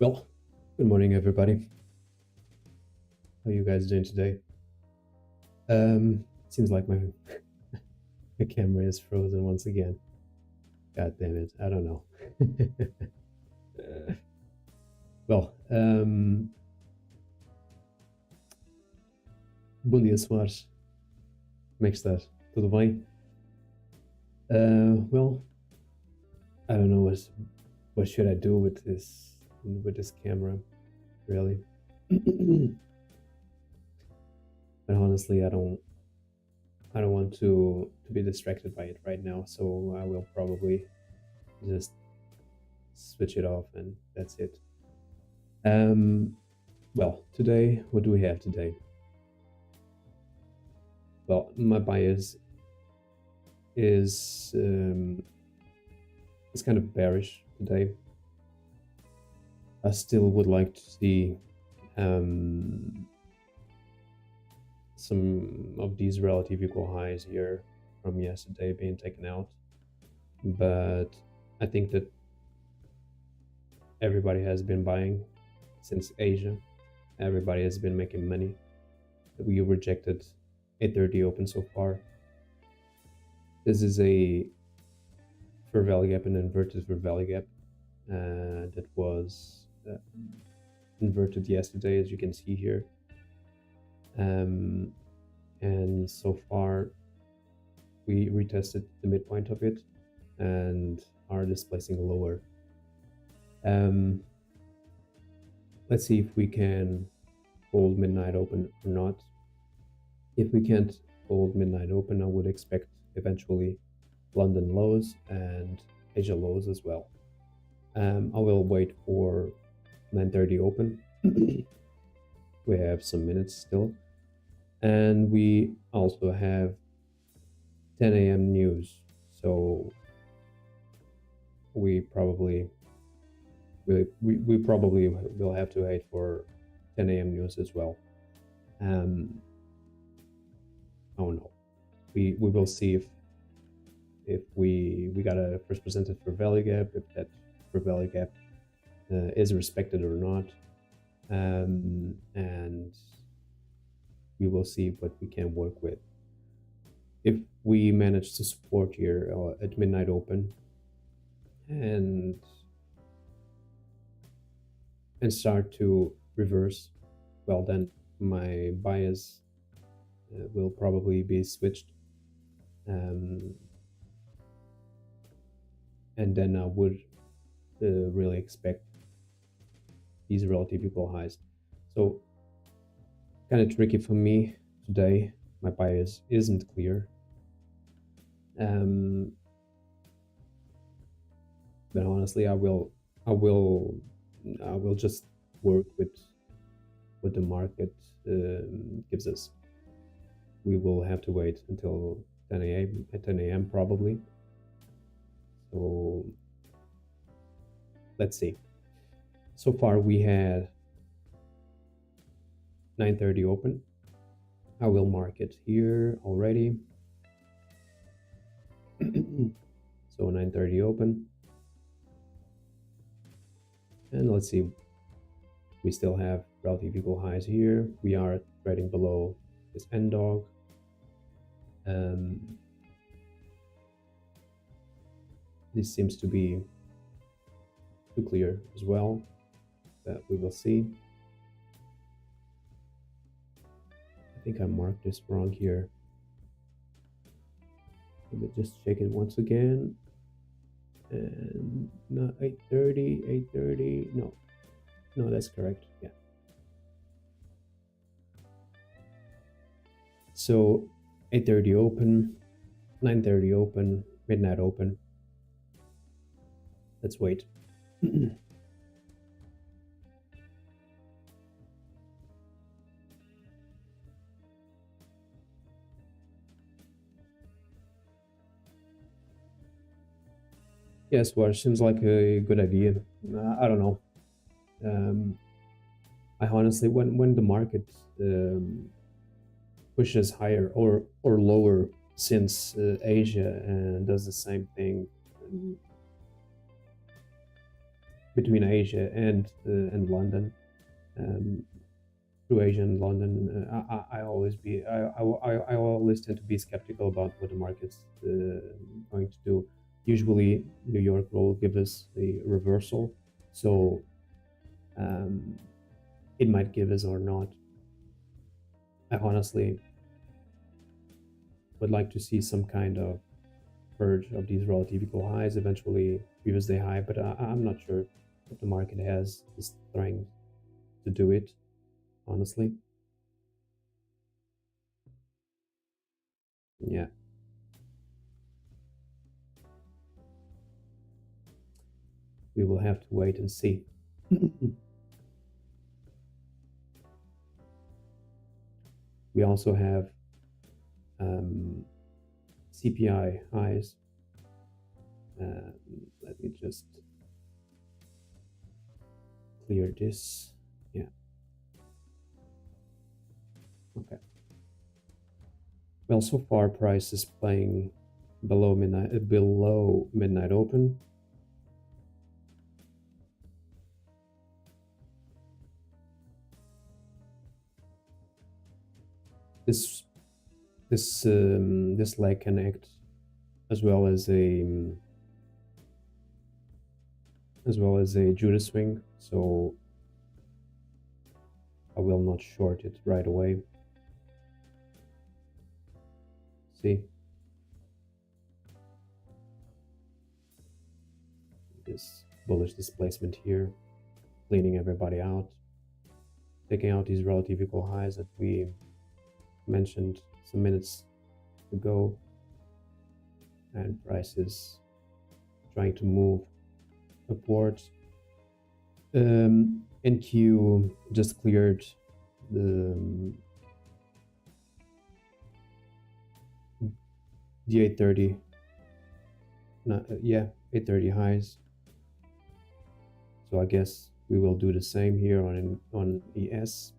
Well, good morning, everybody. How you guys doing today? Seems like my the camera is frozen once again. God damn it! I don't know. Well, bom dia, Soares. Como é que estás? Tudo bem? Well, I don't know what should I do with this camera, really. But honestly, I don't want to be distracted by it right now, so I will probably just switch it off and that's it. Well, today, what do we have today? Well, my bias is kind of bearish today. I still would like to see some of these relative equal highs here from yesterday being taken out, but I think that everybody has been buying since Asia. Everybody has been making money. We rejected 830 open so far. This is a fair value gap, an inverted fair value gap that was inverted yesterday, as you can see here. And so far we retested the midpoint of it and are displacing lower. Let's see if we can hold midnight open or not. If we can't hold midnight open, I would expect eventually London lows and Asia lows as well. I will wait for 9:30 open. We have some minutes still, and we also have 10 a.m. news, so we probably will have to wait for 10 a.m. news as well. Oh no, we will see if we got a first presented for value gap, if that for value gap is respected or not, and we will see what we can work with. If we manage to support here at midnight open and start to reverse, well, then my bias will probably be switched, and then I would really expect these relative equal highs. So kind of tricky for me today. My bias isn't clear, but honestly, I will just work with what the market gives us. We will have to wait until 10 a.m. at 10 a.m. probably. So let's see. So far we had 9:30 open. I will mark it here already. So 9:30 open. And let's see. We still have relative equal highs here. We are trading below this end dog. This seems to be too clear as well, but we will see. I think I marked this wrong here. Let me just check it once again. And no, 8:30, no, that's correct. Yeah. So 8:30 open, 9:30 open, midnight open. Let's wait. Yes, well, seems like a good idea. I don't know. I honestly, when the market pushes higher or lower, since Asia and does the same thing, between Asia and London. Through Asia and London, I always tend to be skeptical about what the market's going to do. Usually, New York will give us a reversal, so it might give us or not. I honestly would like to see some kind of purge of these relative equal highs, eventually previous day high, but I'm not sure if the market has the strength to do it, honestly. Yeah. We will have to wait and see. We also have CPI highs. Let me just clear this. Yeah. Okay. Well, so far price is playing below midnight open. This leg can act as well as a Judas swing, so I will not short it right away. See, this bullish displacement here, cleaning everybody out, taking out these relative equal highs that we mentioned some minutes ago, and price is trying to move upwards. NQ just cleared the 830. Yeah, 830 highs. So I guess we will do the same here on ES.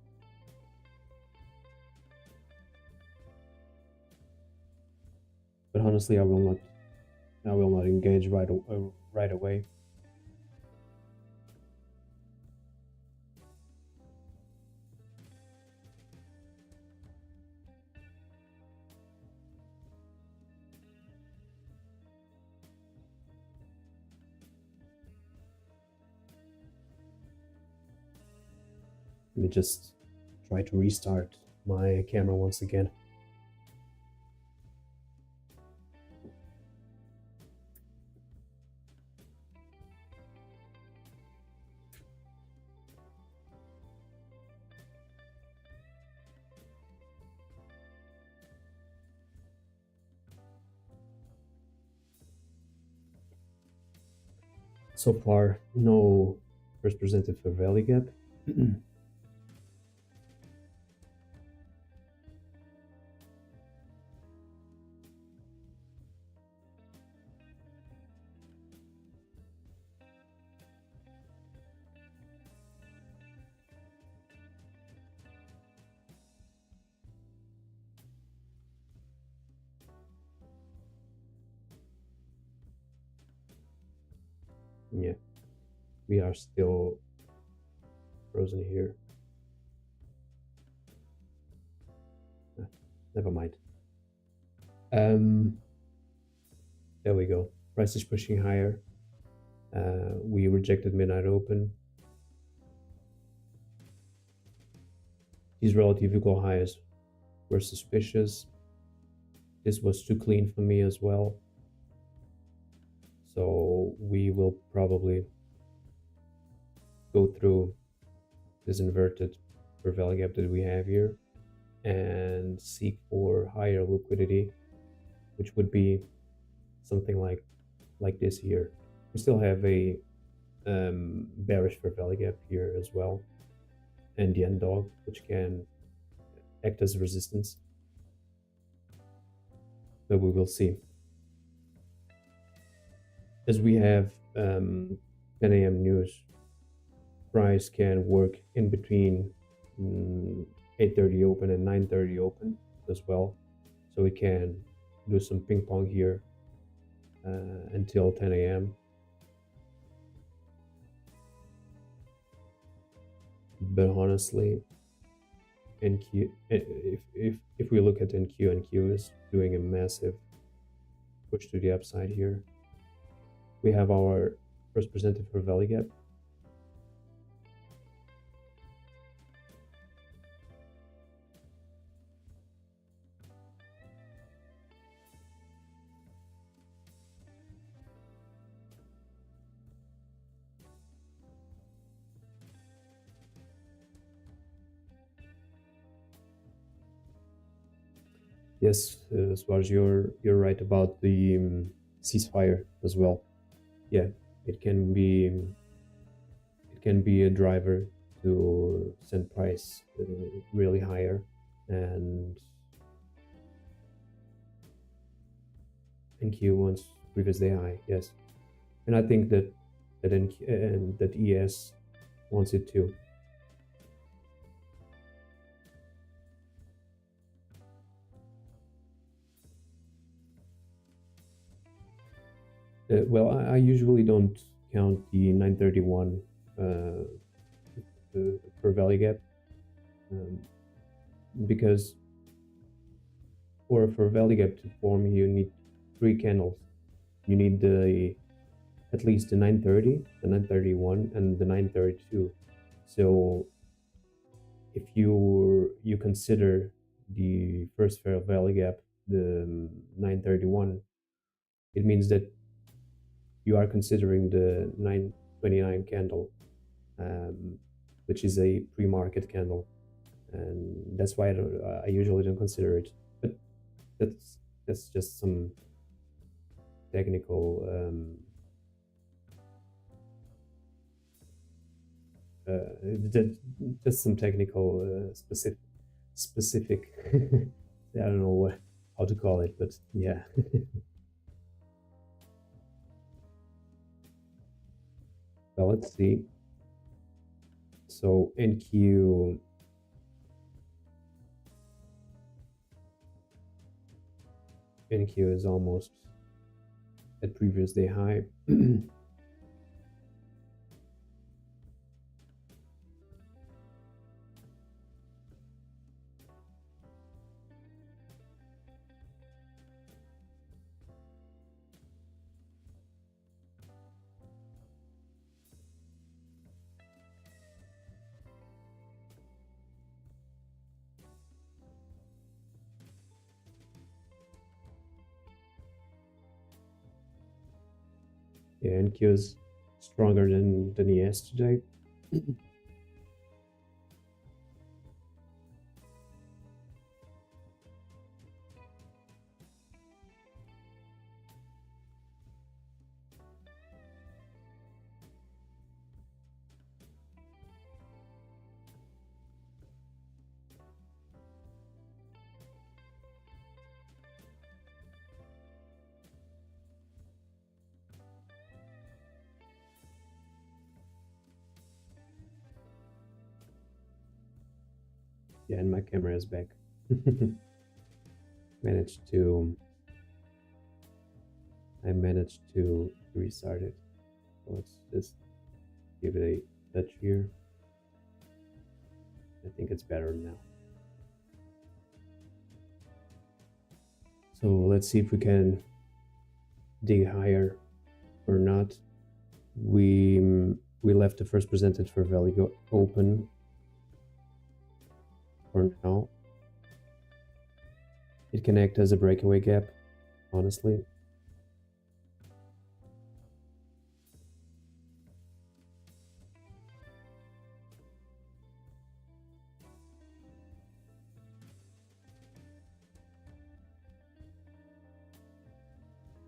But honestly, I will not engage right away. Let me just try to restart my camera once again. So far, no first presented fair value gap. Yeah, we are still frozen here. Never mind. There we go. Price is pushing higher. We rejected midnight open. These relative equal highs were suspicious. This was too clean for me as well. So we will probably go through this inverted fair value gap that we have here and seek for higher liquidity, which would be something like this here. We still have a bearish fair value gap here as well, and the end dog, which can act as resistance, but we will see. As we have 10 a.m. news, price can work in between 8:30 open and 9:30 open as well, so we can do some ping pong here until 10 a.m. but honestly, NQ, if we look at NQ is doing a massive push to the upside here. We have our first presented for value gap. Yes, Swaraj, you're right about the ceasefire as well. Yeah, it can be a driver to send price really higher, and NQ wants previous day high. Yes, and I think that that ES wants it too. Well, I usually don't count the 931 per value gap because for value gap to form, you need 3 candles. You need at least the 930, the 931, and the 932. So if you consider the first fair value gap, the 931, it means that you are considering the 929 candle, which is a pre-market candle, and that's why I usually don't consider it. But that's just some technical just some technical specific I don't know how to call it, but yeah. Well, let's see. So NQ is almost at previous day high. Yeah, NQ is stronger than ES today. Yeah, and my camera is back. I managed to restart it. So let's just give it a touch here. I think it's better now. So let's see if we can dig higher or not. We left the first presented for value open for now. It can act as a breakaway gap, honestly.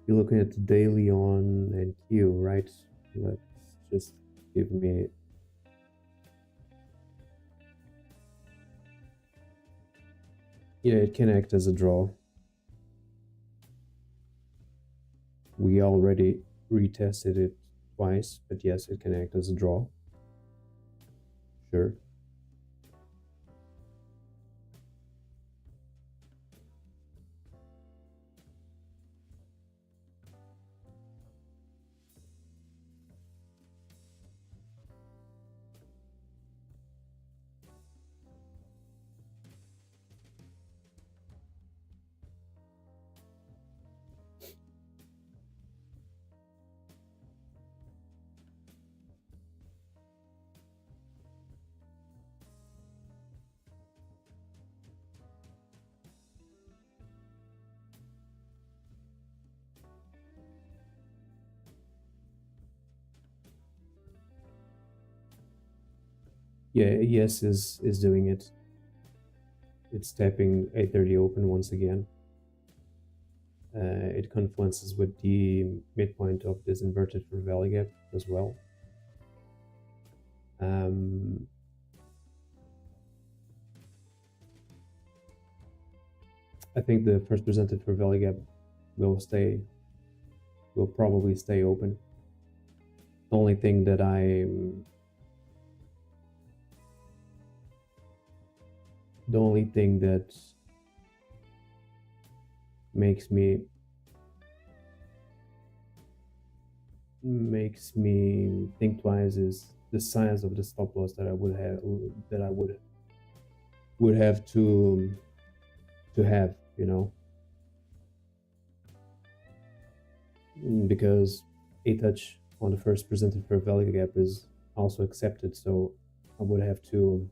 You're looking at the daily on NQ, right? Let's just give me yeah, it can act as a draw. We already retested it twice, but yes, it can act as a draw. Sure. Yeah, ES is doing it. It's tapping 830 open once again. It confluences with the midpoint of this inverted fair value gap as well. I think the first presented fair value gap will probably stay open. The only thing that makes me think twice is the size of the stop loss that I would have to have, you know, because a touch on the first presented fair value gap is also accepted, so I would have to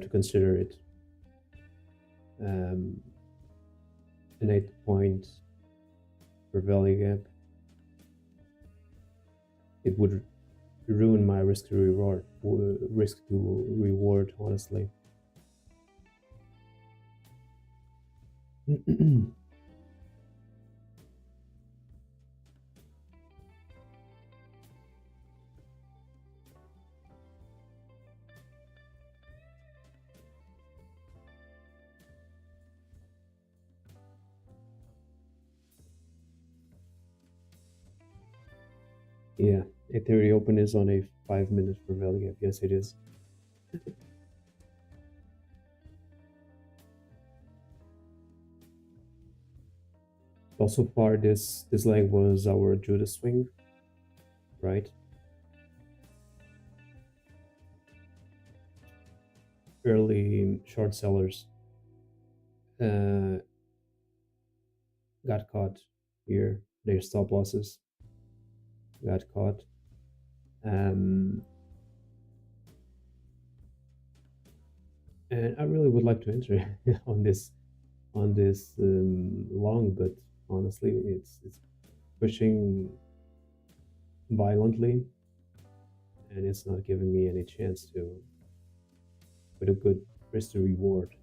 consider it. An 8-point fair value gap, it would ruin my risk to reward, honestly. Yeah, a theory open is on a 5-minute fair value gap. Yes, it is. Well, so far this leg was our Judas swing, right? Early short sellers got caught here. Their stop losses got caught. And I really would like to enter on this long, but honestly, it's pushing violently, and it's not giving me any chance to with a good risk to reward.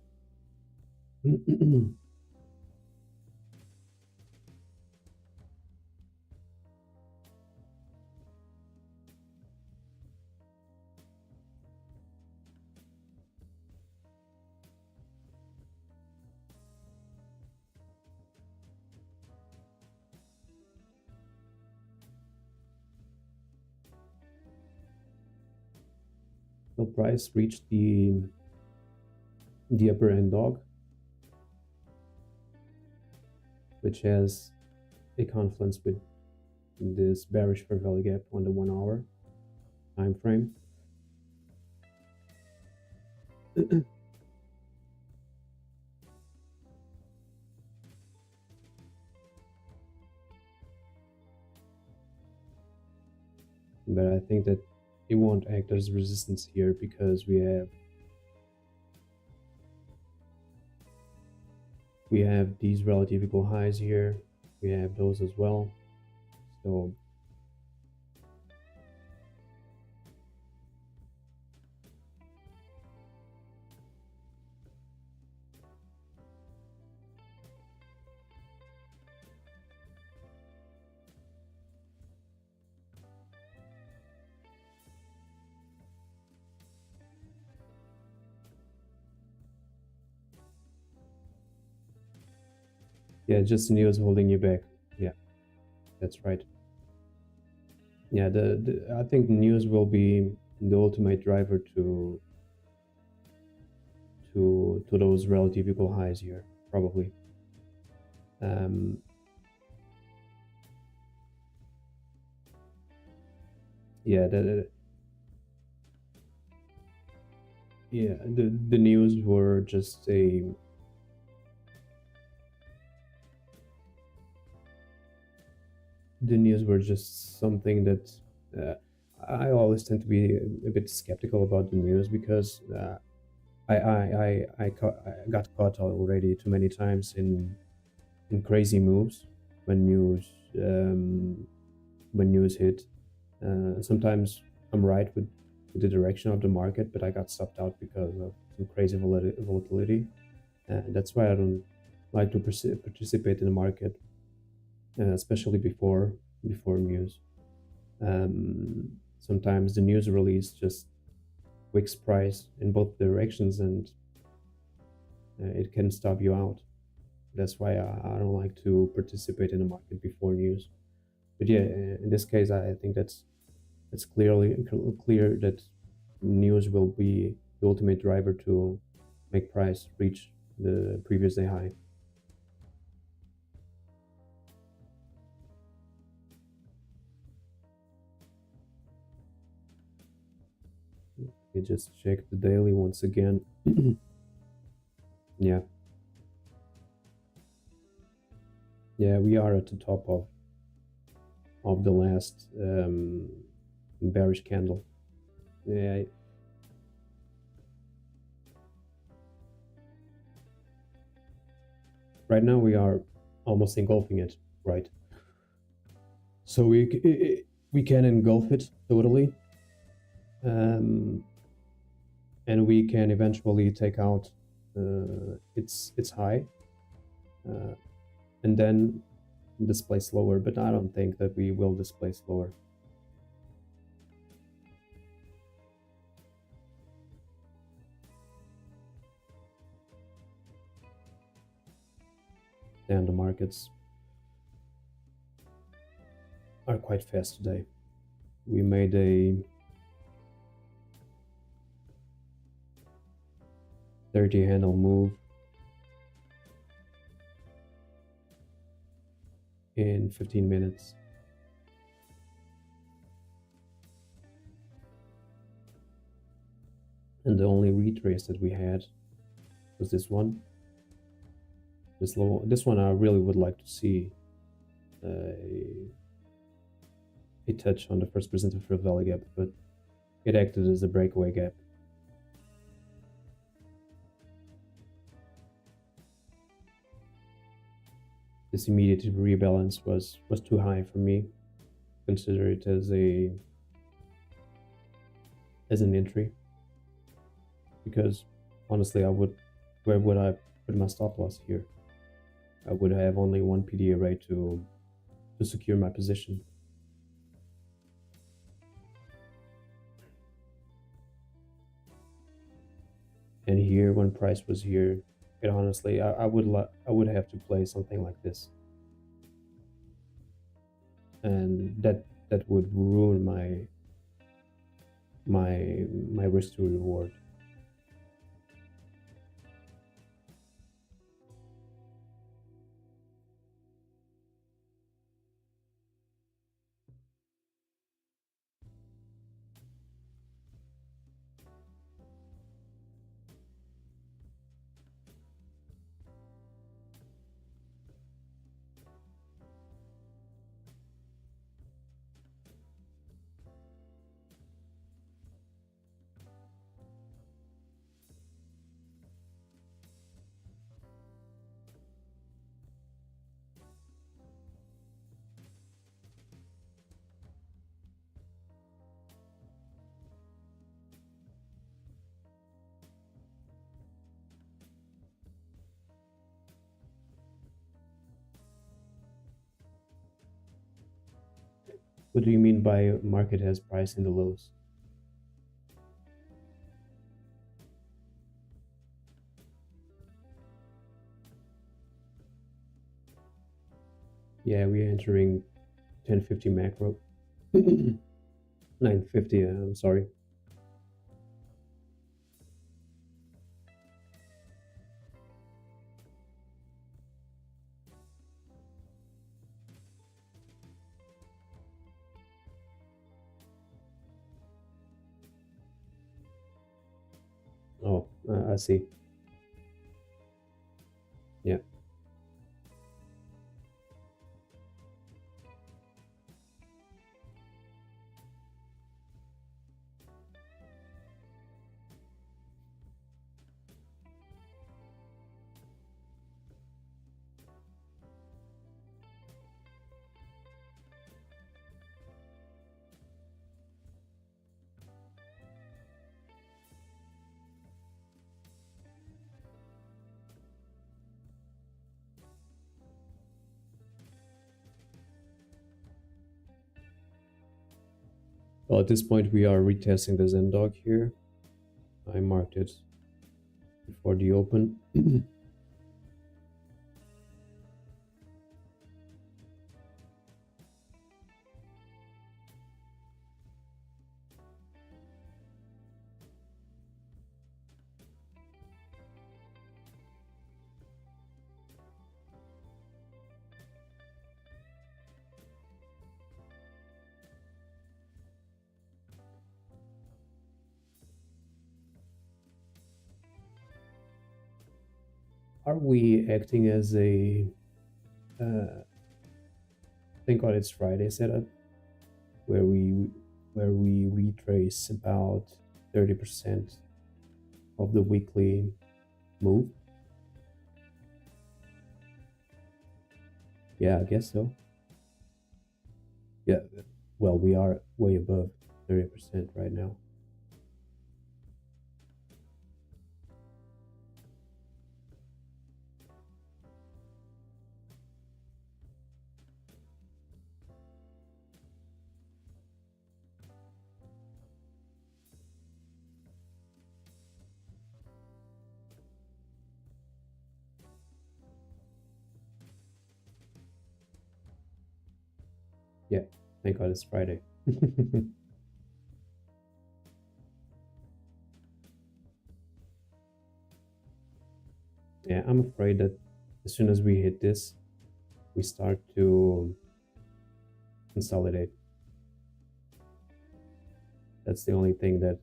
The price reached the upper end dog, which has a confluence with this bearish fair value gap on the 1 hour time frame. But I think that it won't act as resistance here because we have these relative equal highs here. We have those as well. So yeah, just news holding you back. Yeah, that's right. Yeah, I think news will be the ultimate driver to those relative equal highs here, probably. Yeah, the news were just the news were just something that I always tend to be a bit skeptical about the news because I got caught already too many times in crazy moves when news hit. Sometimes I'm right with the direction of the market, but I got stopped out because of some crazy volatility, and that's why I don't like to participate in the market, especially before news. Sometimes the news release just wicks price in both directions, and it can stop you out. That's why I don't like to participate in the market before news. But yeah, in this case, I think it's clear that news will be the ultimate driver to make price reach the previous day high. You just check the daily once again. Yeah. Yeah, we are at the top of the last bearish candle. Yeah. Right now we are almost engulfing it, right? So we can engulf it totally, and we can eventually take out its high, and then displace lower. But I don't think that we will displace lower. And the markets are quite fast today. We made a 30 handle move in 15 minutes. And the only retrace that we had was this one. This one I really would like to see a touch on the first percentile fair value gap, but it acted as a breakaway gap. This immediate rebalance was too high for me. Consider it as an entry, because honestly, where would I put my stop loss here? I would have only one PD array to secure my position. And here, when price was here, it honestly, I would have to play something like this, and that would ruin my risk to reward. What do you mean by market has price in the lows? Yeah, we're entering 1050 macro. 950, I'm sorry. Oh, I see. Yeah. Well, at this point, we are retesting the Zendog here. I marked it before the open. Are we acting as a thank God it's Friday setup where we retrace about 30% of the weekly move? Yeah, I guess so. Yeah, well, we are way above 30% right now. Yeah, thank God it's Friday. Yeah, I'm afraid that as soon as we hit this, we start to consolidate. That's the only thing that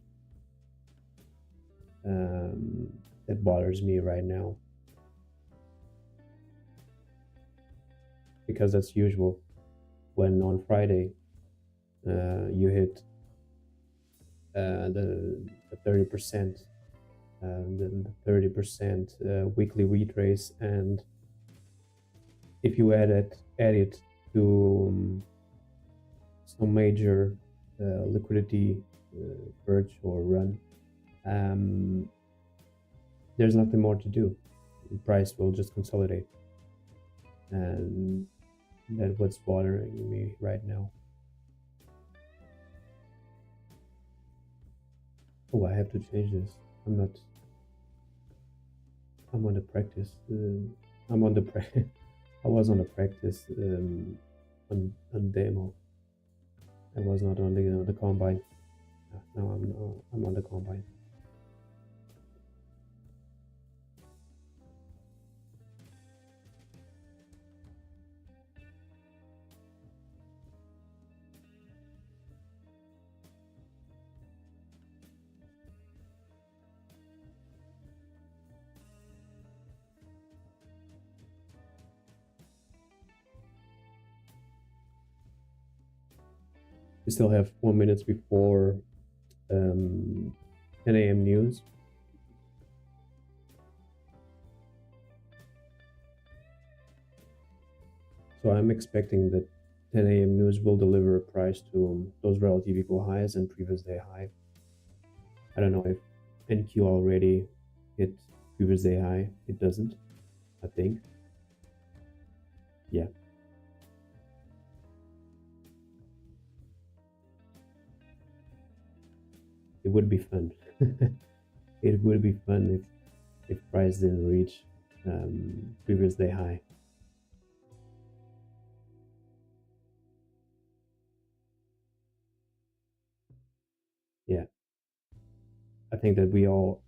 bothers me right now, because that's usual. When on Friday you hit the 30%, the 30% weekly retrace, and if you add it to some major liquidity purge or run, there's nothing more to do. The price will just consolidate, and that's what's bothering me right now. Oh, I have to change this. I'm not. I'm on the practice. I'm on the I was on the practice on demo. I was not on the combine. Now I'm on the combine. We still have 4 minutes before 10 a.m. news. So I'm expecting that 10 a.m. news will deliver a price to those relative equal highs and previous day high. I don't know if NQ already hit previous day high. It doesn't, I think. Yeah. It would be fun. It would be fun if price didn't reach previous day high. Yeah, I think that we all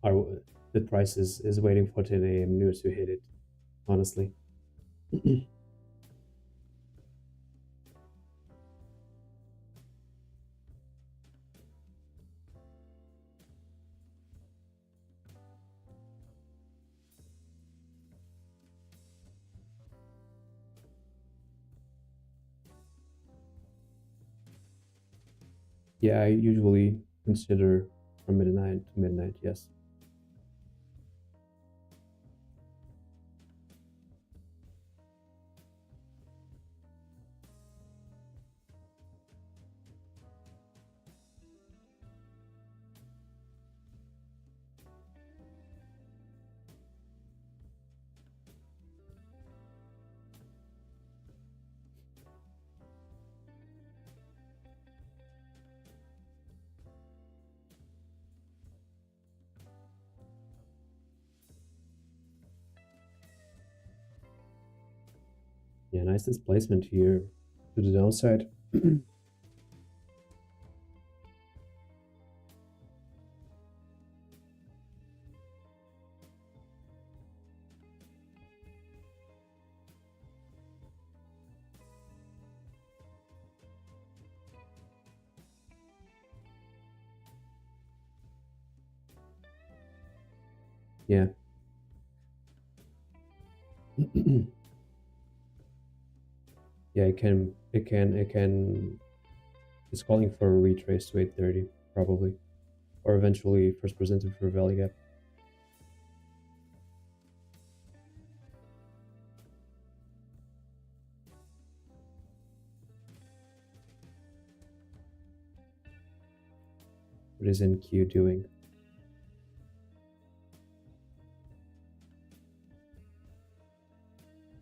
are. The price is waiting for 10 a.m. news to hit it. Honestly. Yeah, I usually consider from midnight to midnight. Yes. Yeah, nice displacement here to the downside. Yeah. Yeah, it's calling for a retrace to 830 probably, or eventually first presented for value gap. What is NQ doing?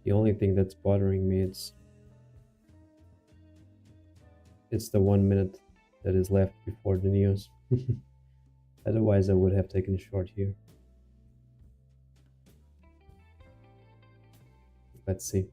The only thing that's bothering me is it's the 1 minute that is left before the news. Otherwise, I would have taken short here. Let's see.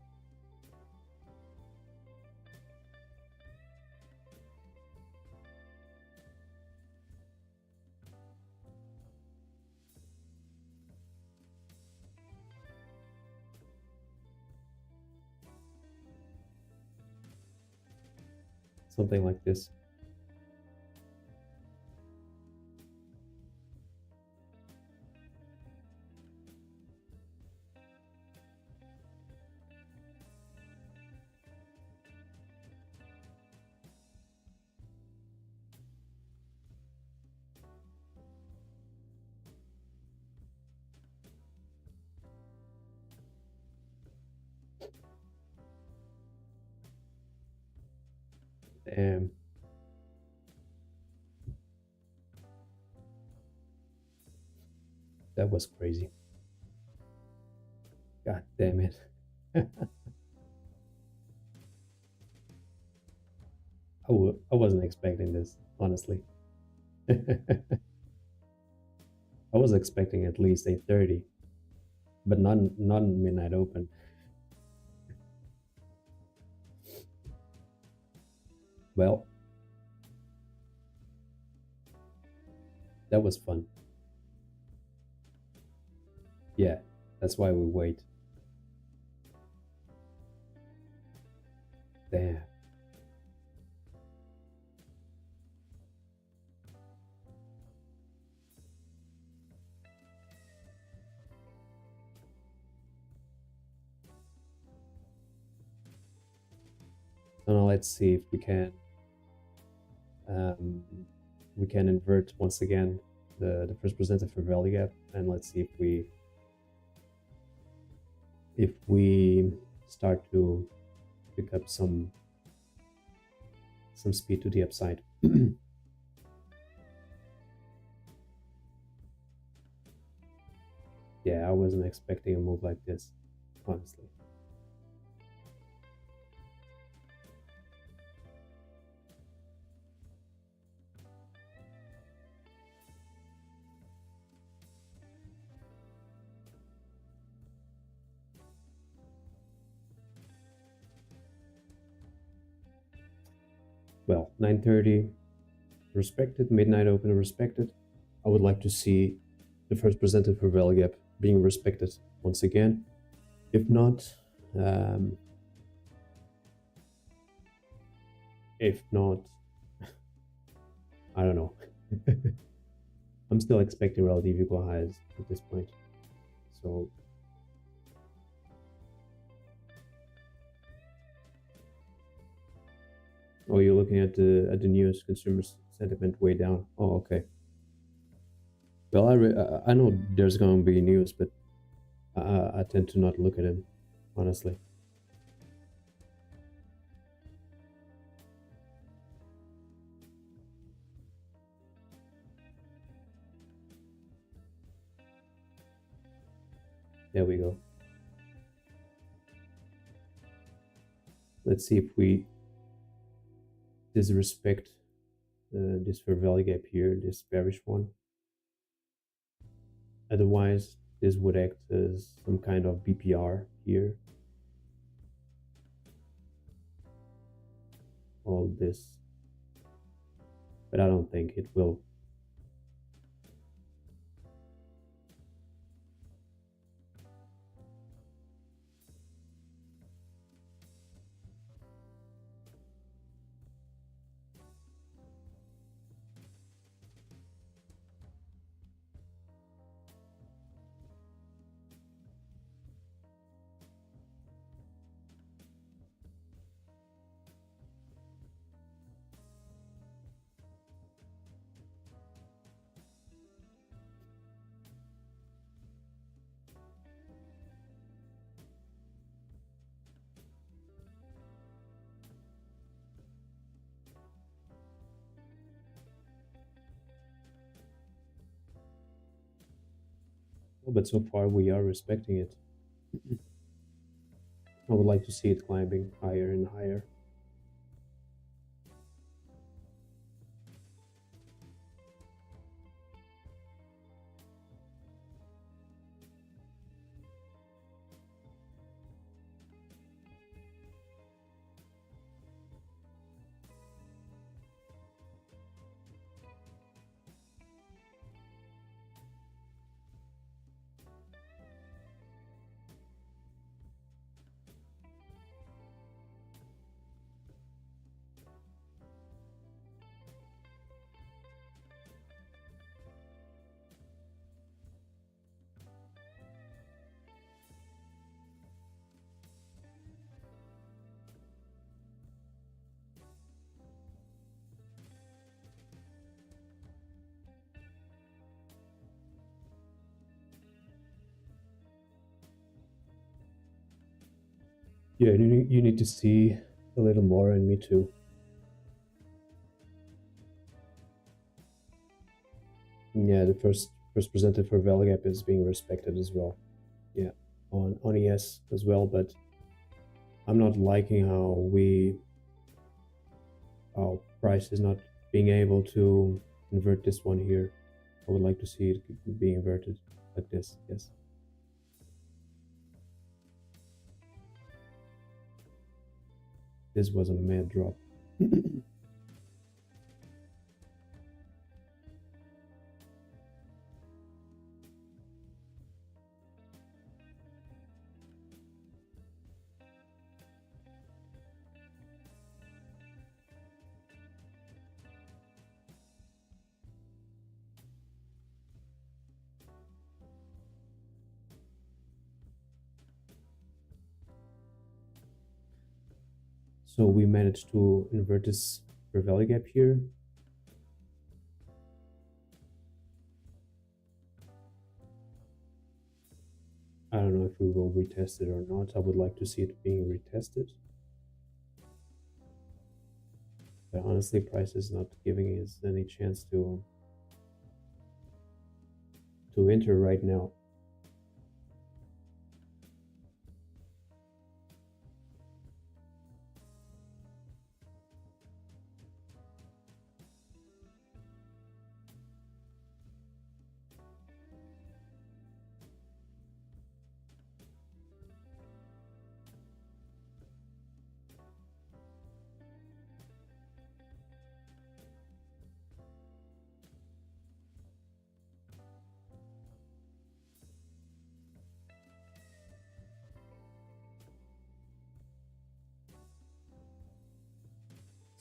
Something like this. Damn. That was crazy. God damn it. I wasn't expecting this, honestly. I was expecting at least 830, but not midnight open. Well, that was fun. Yeah, that's why we wait. Damn. So now let's see if we can invert once again the first presented for value gap, and let's see if we start to pick up some speed to the upside. Yeah, I wasn't expecting a move like this, honestly. Well, 9:30 respected, midnight open respected. I would like to see the first presented for value gap being respected once again. If not, I don't know. I'm still expecting relative equal highs at this point. So oh, you're looking at the news, consumer sentiment way down. Oh, okay. Well, I know there's going to be news, but I tend to not look at it, honestly. There we go. Let's see if we disrespect this fair value gap here, this bearish one. Otherwise, this would act as some kind of BPR here. all this, but I don't think it will. Oh, but so far we are respecting it. I would like to see it climbing higher and higher. Yeah, you need to see a little more, and me too. Yeah, the first presented for value gap is being respected as well. Yeah, on ES as well, but I'm not liking how price is not being able to invert this one here. I would like to see it being inverted like this. Yes. This was a mad drop. So we managed to invert this for value gap here. I don't know if we will retest it or not. I would like to see it being retested. But honestly, price is not giving us any chance to enter right now.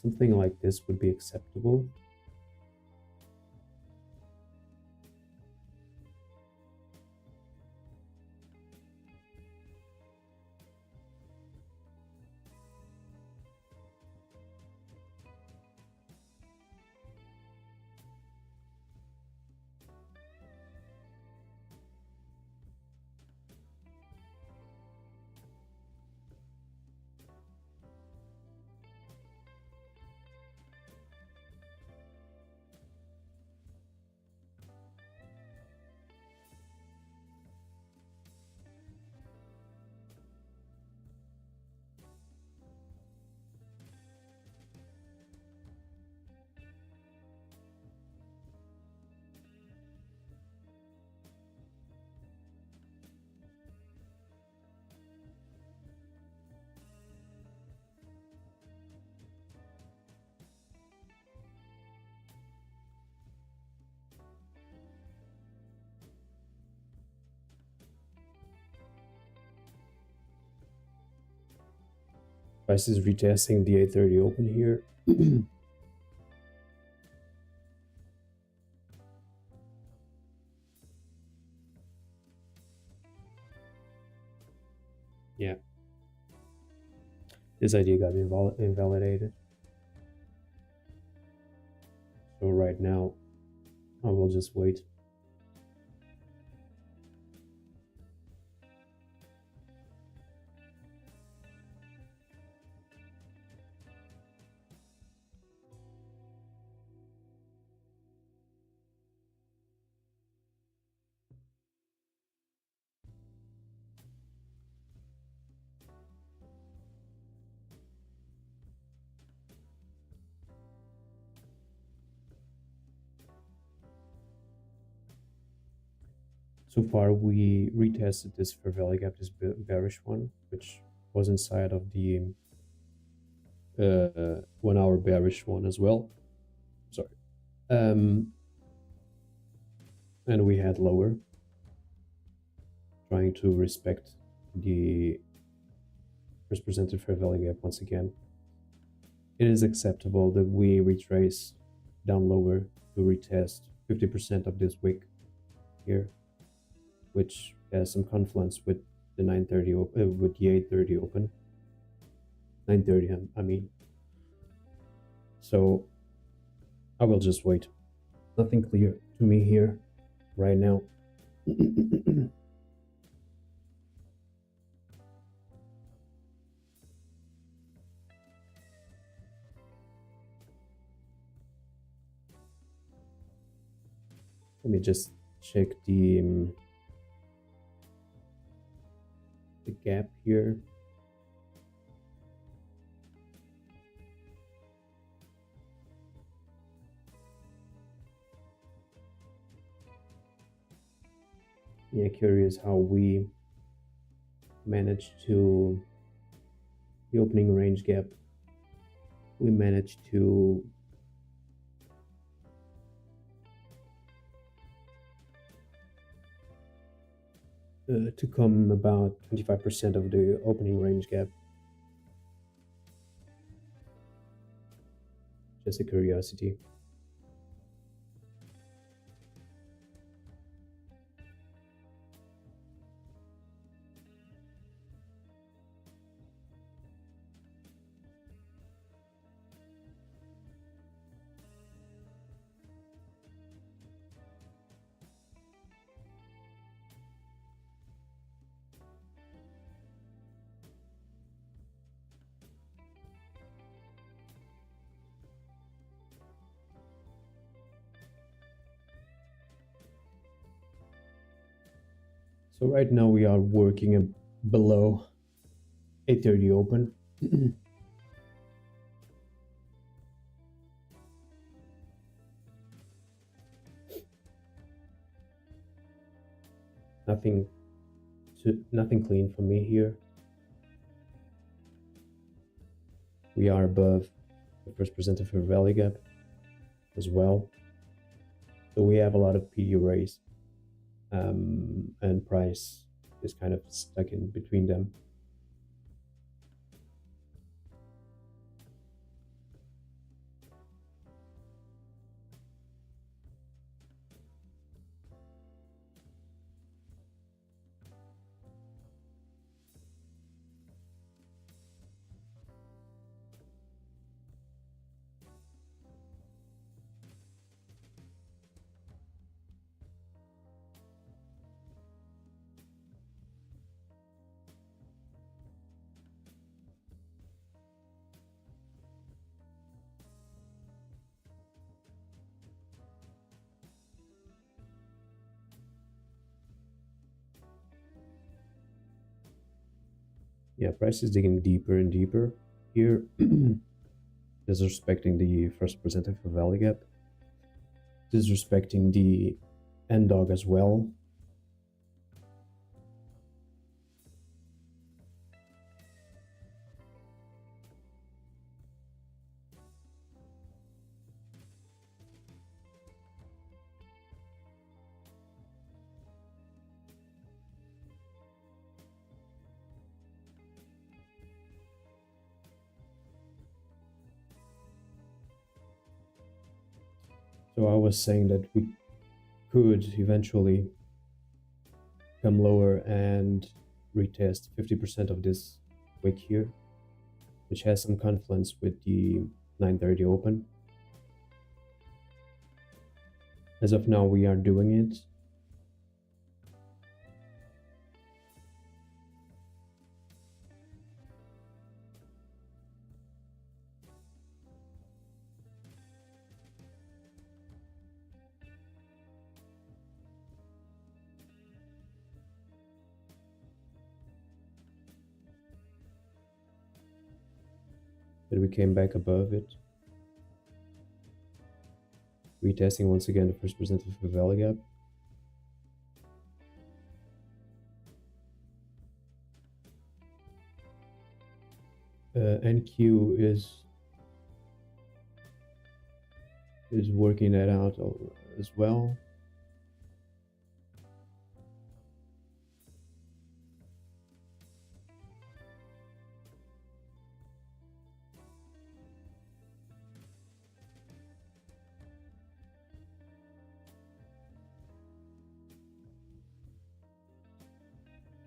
Something like this would be acceptable. Price is retesting the 830 open here. Yeah, this idea got invalidated. So right now, I will just wait. So far, we retested this fair value gap, this bearish one, which was inside of the 1 hour bearish one as well. Sorry. And we had lower, trying to respect the first presented fair value gap once again. It is acceptable that we retrace down lower to retest 50% of this wick here, which has some confluence with the 930 with the 830 open. 930, I mean. So I will just wait. Nothing clear to me here right now. Let me just check the gap here. Yeah, curious how we managed to the opening range gap. We managed to come about 25% of the opening range gap. Just a curiosity. So right now we are working below 830 open. Nothing clean for me here. We are above the first presented fair value gap as well. So we have a lot of PD arrays, and price is kind of stuck in between them. Yeah, price is digging deeper and deeper here. Disrespecting the first presented fair value gap, disrespecting the end dog as well. So I was saying that we could eventually come lower and retest 50% of this wick here, which has some confluence with the 930 open. As of now, we are doing it. But we came back above it. Retesting once again the first presented for value gap. NQ is working that out as well.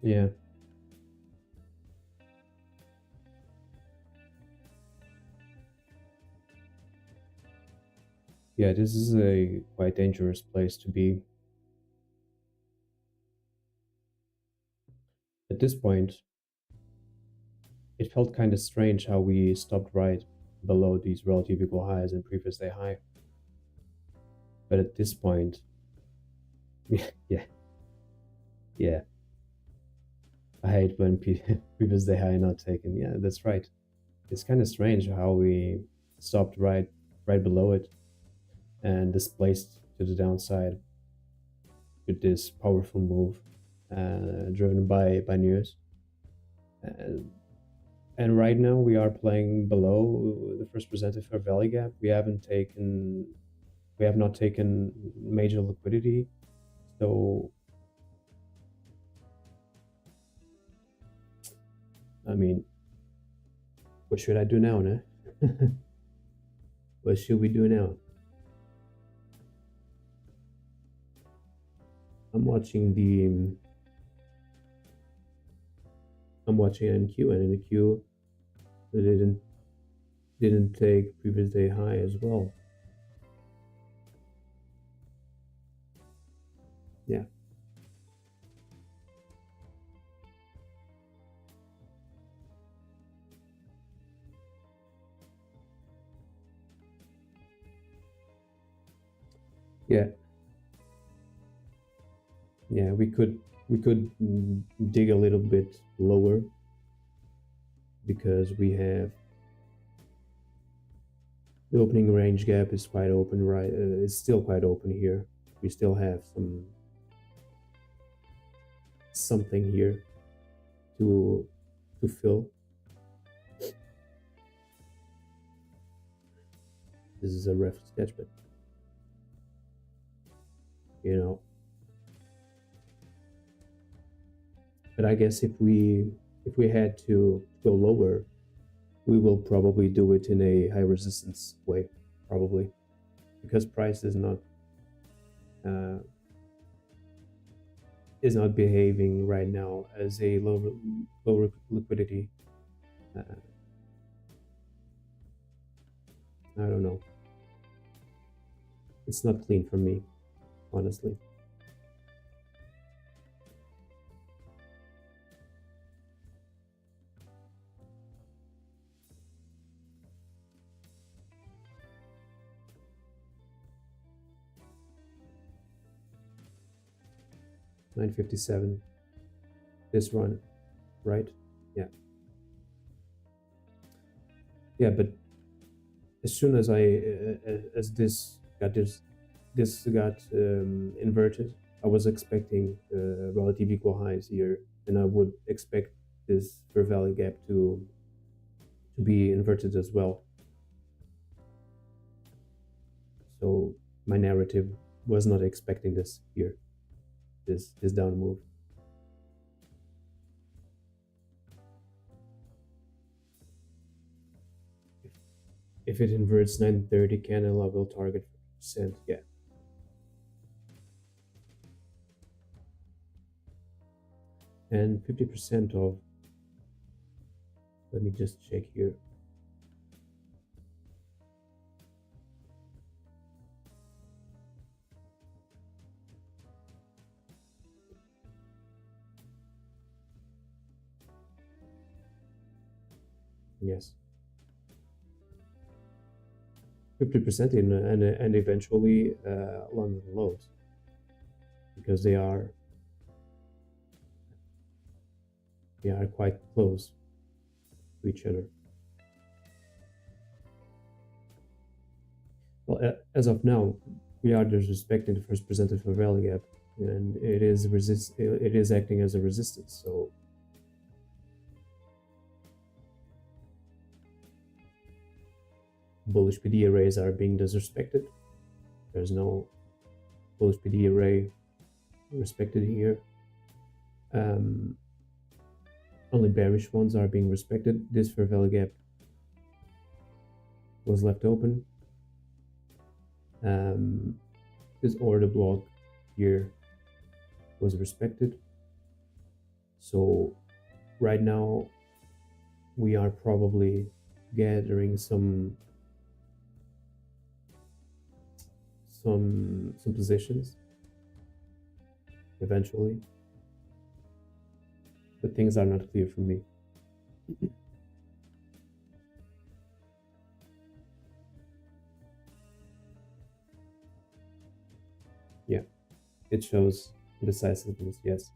Yeah. Yeah, this is a quite dangerous place to be. At this point, it felt kind of strange how we stopped right below these relative equal highs and previous day high. But at this point, yeah. I hate when previous day high not taken. Yeah, that's right. It's kind of strange how we stopped right below it and displaced to the downside with this powerful move driven by news. And right now we are playing below the first presented fair value gap. We have not taken major liquidity, so I mean, what should I do now, ne? What should we do now? I'm watching NQ, and NQ didn't take previous day high as well. Yeah. Yeah. Yeah, we could dig a little bit lower because we have the opening range gap is quite open, right? It's still quite open here. We still have something here to fill. This is a rough sketch, but you know. But I guess if we had to go lower, we will probably do it in a high resistance way, probably, because price is not behaving right now as a low liquidity. I don't know. It's not clean for me, honestly. $9.57. This run, right? Yeah. Yeah, but as soon as this got inverted, I was expecting relative equal highs here, and I would expect this fair value gap to be inverted as well. So my narrative was not expecting this here, this down move. If it inverts 930 candle, I will target 50%, yeah. And 50% of, let me just check here. Yes. 50% in and eventually London loads, because they are quite close to each other. Well, as of now, we are disrespecting the first presented for value gap, and it is acting as a resistance. So bullish PD arrays are being disrespected. There's no bullish PD array respected here. Only bearish ones are being respected. This fair value gap was left open. This order block here was respected. So right now we are probably gathering some positions eventually, but things are not clear for me. Yeah, it shows decisiveness, yes.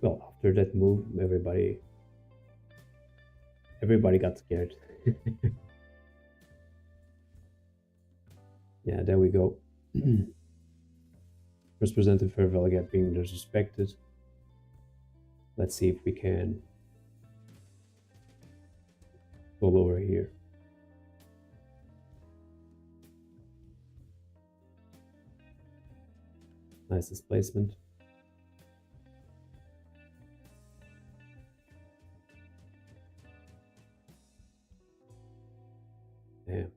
Well, after that move, everybody got scared. Yeah, there we go. First presented fair value gap being disrespected. Let's see if we can go lower here. Nice displacement. Damn.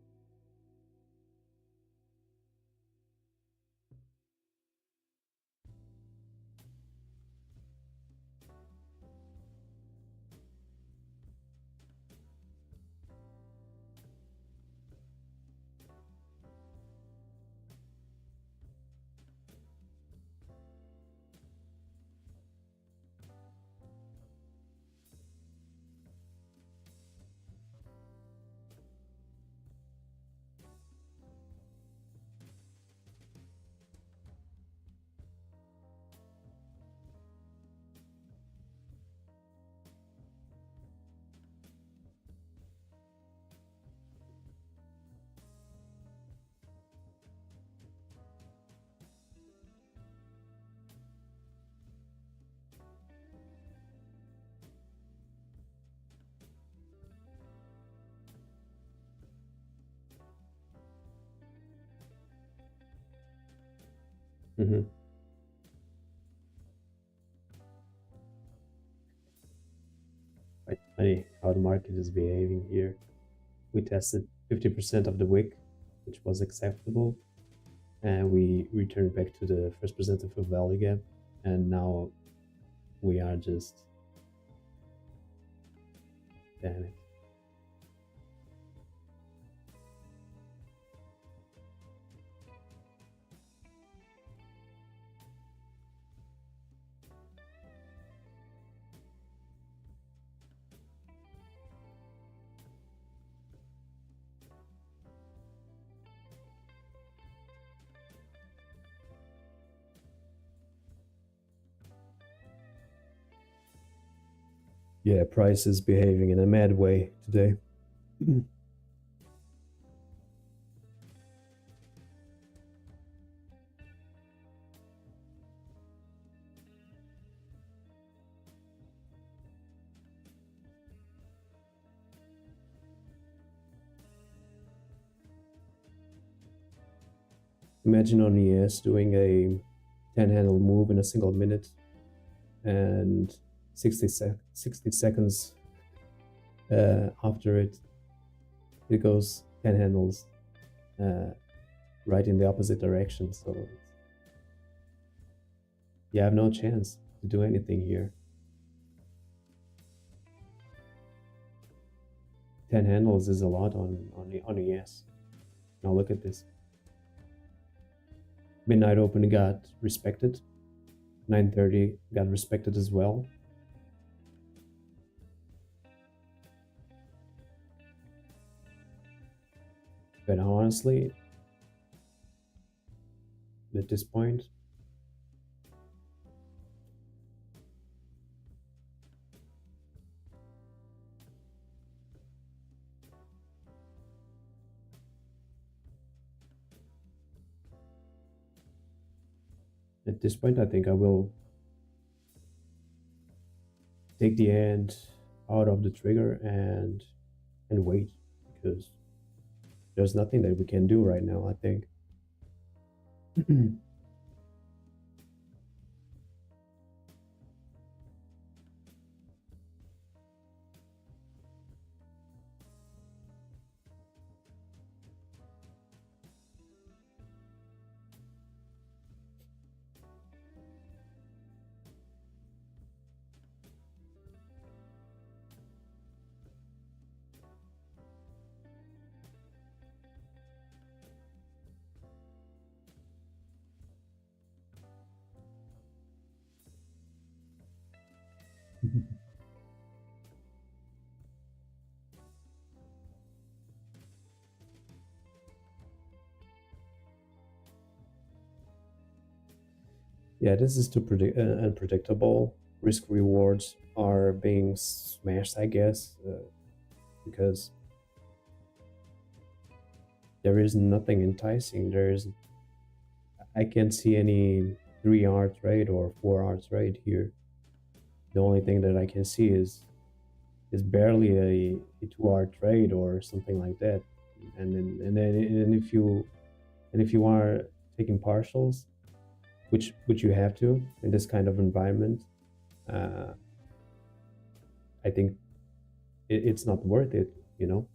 Quite funny how the market is behaving here. We tested 50% of the wick, which was acceptable, and we returned back to the first presented for value gap, and now we are just panicked. Yeah, price is behaving in a mad way today. Imagine on ES doing a 10 handle move in a single minute and 60 seconds after it goes 10 handles right in the opposite direction. So you have no chance to do anything here. 10 handles is a lot on ES. Now look at this. Midnight open got respected. 9:30 got respected as well. But honestly, at this point, I think I will take the hand out of the trigger and wait, because there's nothing that we can do right now, I think. Yeah, this is too unpredictable. Risk rewards are being smashed, I guess, because there is nothing enticing. I can't see any 3-hour trade or 4-hour trade here. The only thing that I can see is barely a 2-hour trade or something like that. And if you are taking partials, which you have to in this kind of environment, I think it's not worth it, you know.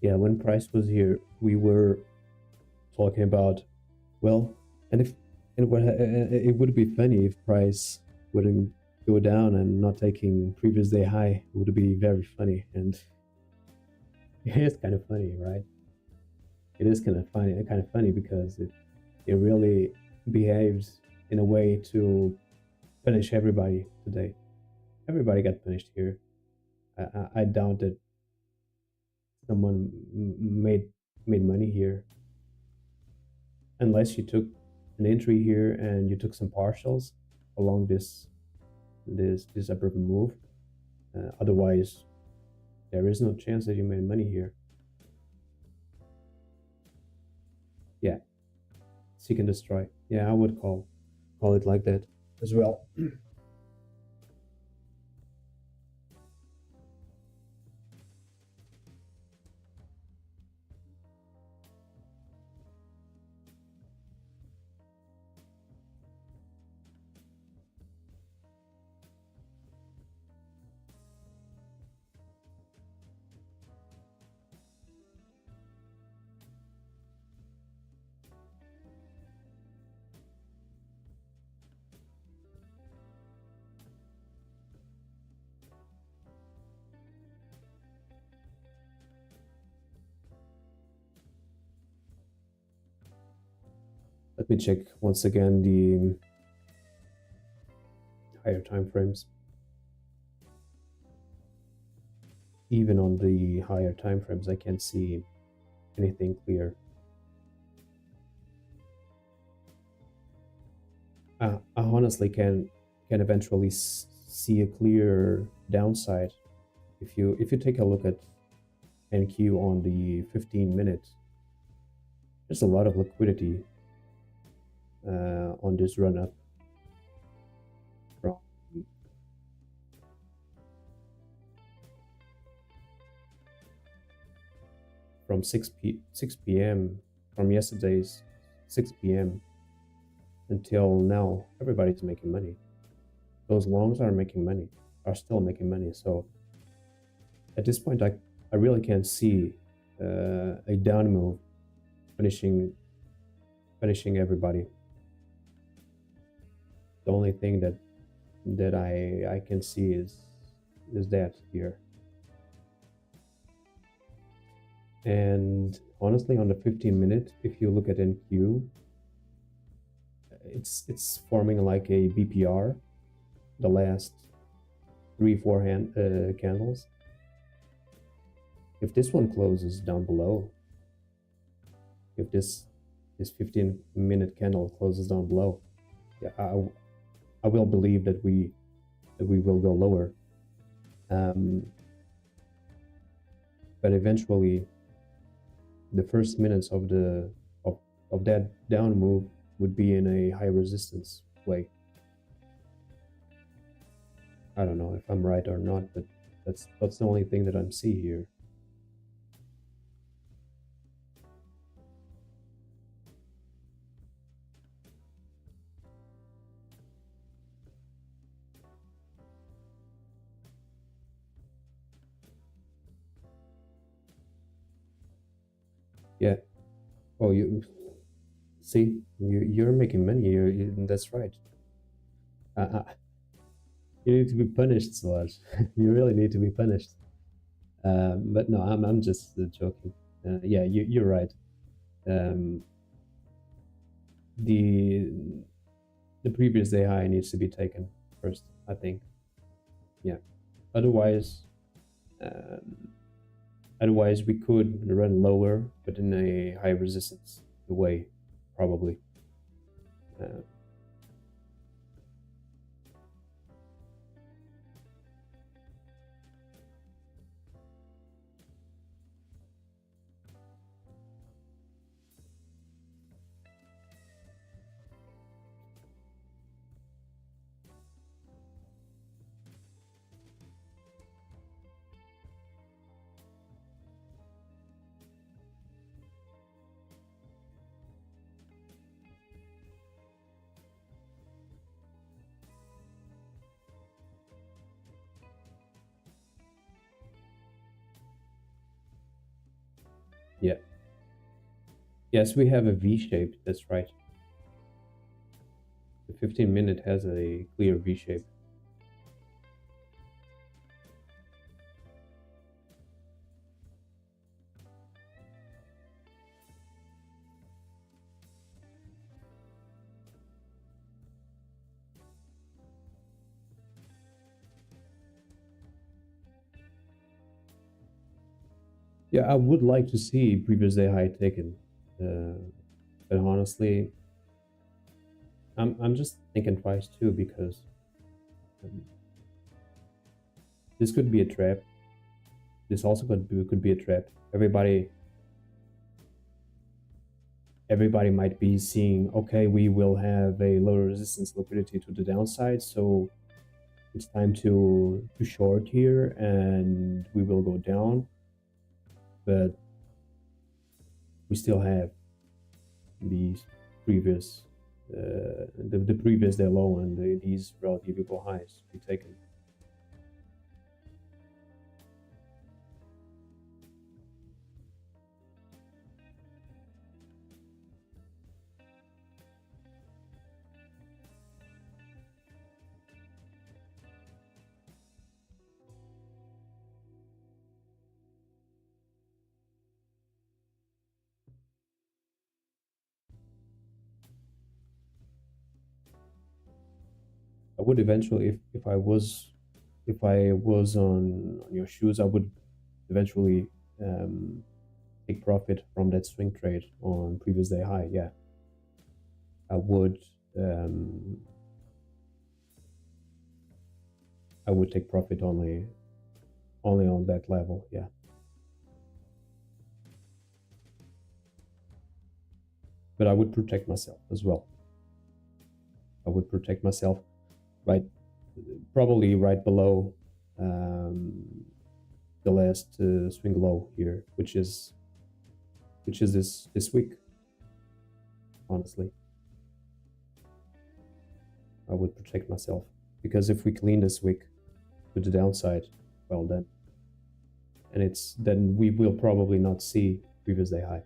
Yeah, when price was here, we were talking about, well, and if and what it would be funny if price wouldn't go down and not taking previous day high. It would be very funny, and it is kind of funny, right? It is kind of funny because it really behaves in a way to punish everybody today. Everybody got punished here. I doubt that someone made money here, unless you took an entry here and you took some partials along this abrupt move. Otherwise, there is no chance that you made money here. Yeah, seek and destroy. Yeah, I would call it like that as well. Let me check once again the higher time frames. Even on the higher time frames, I can't see anything clear. I honestly can eventually see a clear downside if you take a look at NQ on the 15 minutes. There's a lot of liquidity on this run up from from 6 p.m. from yesterday's 6 p.m. until now. Everybody's making money. Those longs are making money, are still making money. So at this point, I really can't see a down move finishing everybody. The only thing that I can see is that here. And honestly, on the 15-minute, if you look at NQ, it's forming like a BPR, the last 3-4 candles. If this one closes down below, if this 15-minute candle closes down below, yeah, I will believe that we will go lower. But eventually, the first minutes of that down move would be in a high resistance way. I don't know if I'm right or not, but that's the only thing that I'm seeing here. Yeah. Oh, you see, you're making money. That's right. You need to be punished, Swaj. You really need to be punished. But no, I'm just joking. Yeah, you're right. Um, the the previous day high needs to be taken first, I think. Yeah. Otherwise, um, otherwise we could run lower, but in a high resistance way, probably. Uh, yeah. Yes, we have a V shape. That's right. The 15-minute has a clear V shape. Yeah, I would like to see previous day high taken, but honestly, I'm just thinking twice too because um, this could be a trap. This also could be a trap. Everybody might be seeing, okay, we will have a lower resistance liquidity to the downside, so it's time to short here and we will go down. But we still have these previous the previous day low and these relative equal highs to be taken. I would eventually, if I was on your shoes, I would eventually take profit from that swing trade on previous day high. Yeah, I would I would take profit only on that level. Yeah. But I would protect myself as well. I would protect myself probably right below the last swing low here, which is this week. Honestly, I would protect myself, because if we clean this week to the downside, well then we will probably not see previous day high.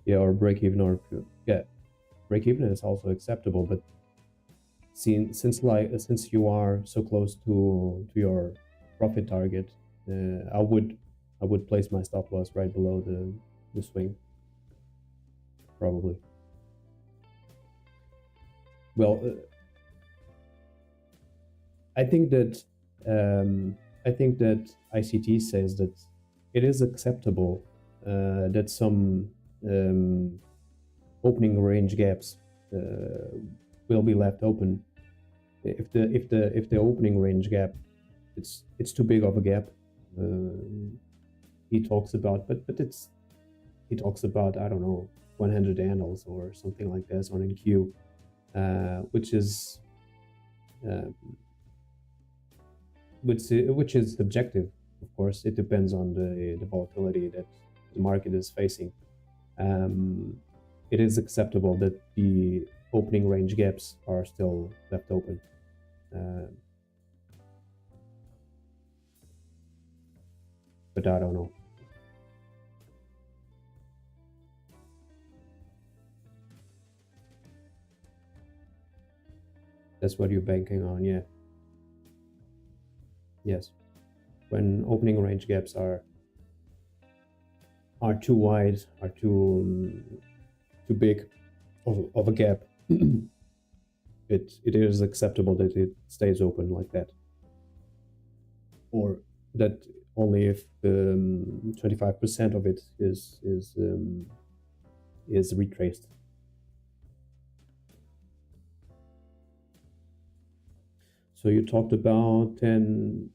Yeah, or break even, or yeah, break even is also acceptable, but since you are so close to your profit target, I would place my stop loss right below the swing, probably. Well, I think that ICT says that it is acceptable that some opening range gaps will be left open if the opening range gap it's too big of a gap. He talks about, he talks about, I don't know, 100 handles or something like this on NQ, which is subjective. Of course, it depends on the volatility that the market is facing. It is acceptable that the opening range gaps are still left open. But I don't know. That's what you're banking on, yeah. Yes. When opening range gaps are too wide, are too big of a gap, it is acceptable that it stays open like that, or that only if 25% of it is retraced. So you talked about 10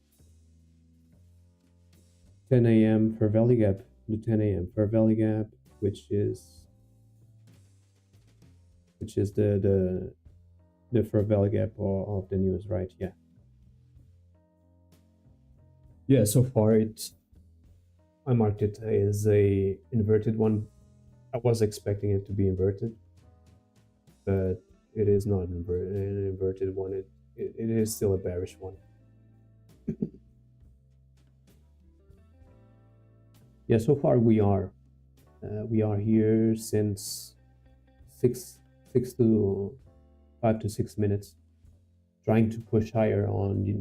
a.m. fair value gap, the 10 a.m. fair value gap, which is the fair value gap of the news, right? Yeah. Yeah, so far I marked it as a inverted one. I was expecting it to be inverted, but it is not an inverted one. It is still a bearish one. Yeah, so far we are here since 5 to 6 minutes, trying to push higher on the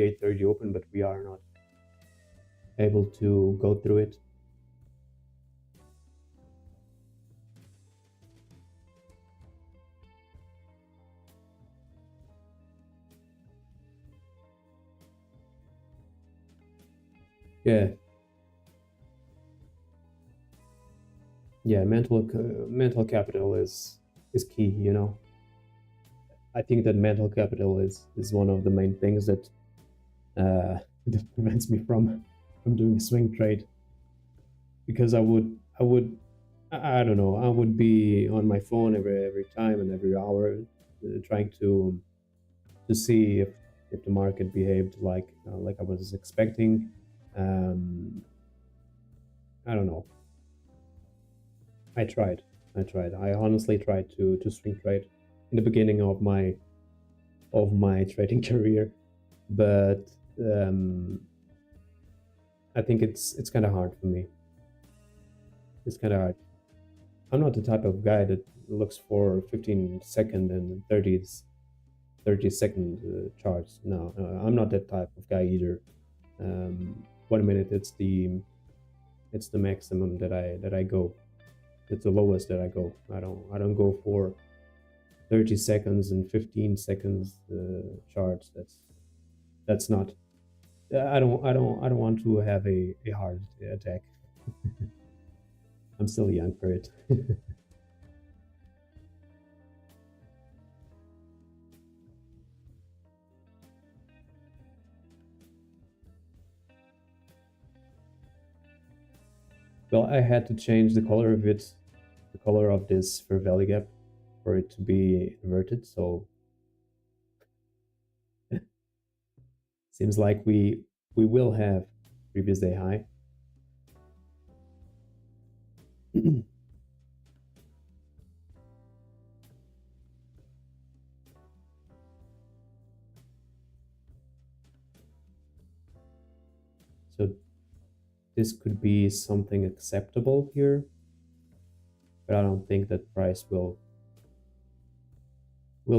8:30 open, but we are not able to go through it. Yeah. Yeah, mental capital is key, you know. I think that mental capital is one of the main things that that prevents me from doing a swing trade, because I don't know, I would be on my phone every time and every hour, trying to see if the market behaved like I was expecting. I don't know. I tried. I honestly tried to swing trade in the beginning of my trading career, but I think it's kind of hard for me. It's kind of hard. I'm not the type of guy that looks for 15-second and 30-second charts. No, I'm not that type of guy either. 1 minute it's the maximum that I go. It's the lowest that I go. I don't go for 30 seconds and 15 seconds charts. That's not. I don't want to have a heart attack. I'm still young for it. Well, I had to change the color of it, the color of this fair value gap, for it to be inverted. So seems like we will have previous day high. So this could be something acceptable here, but I don't think that price will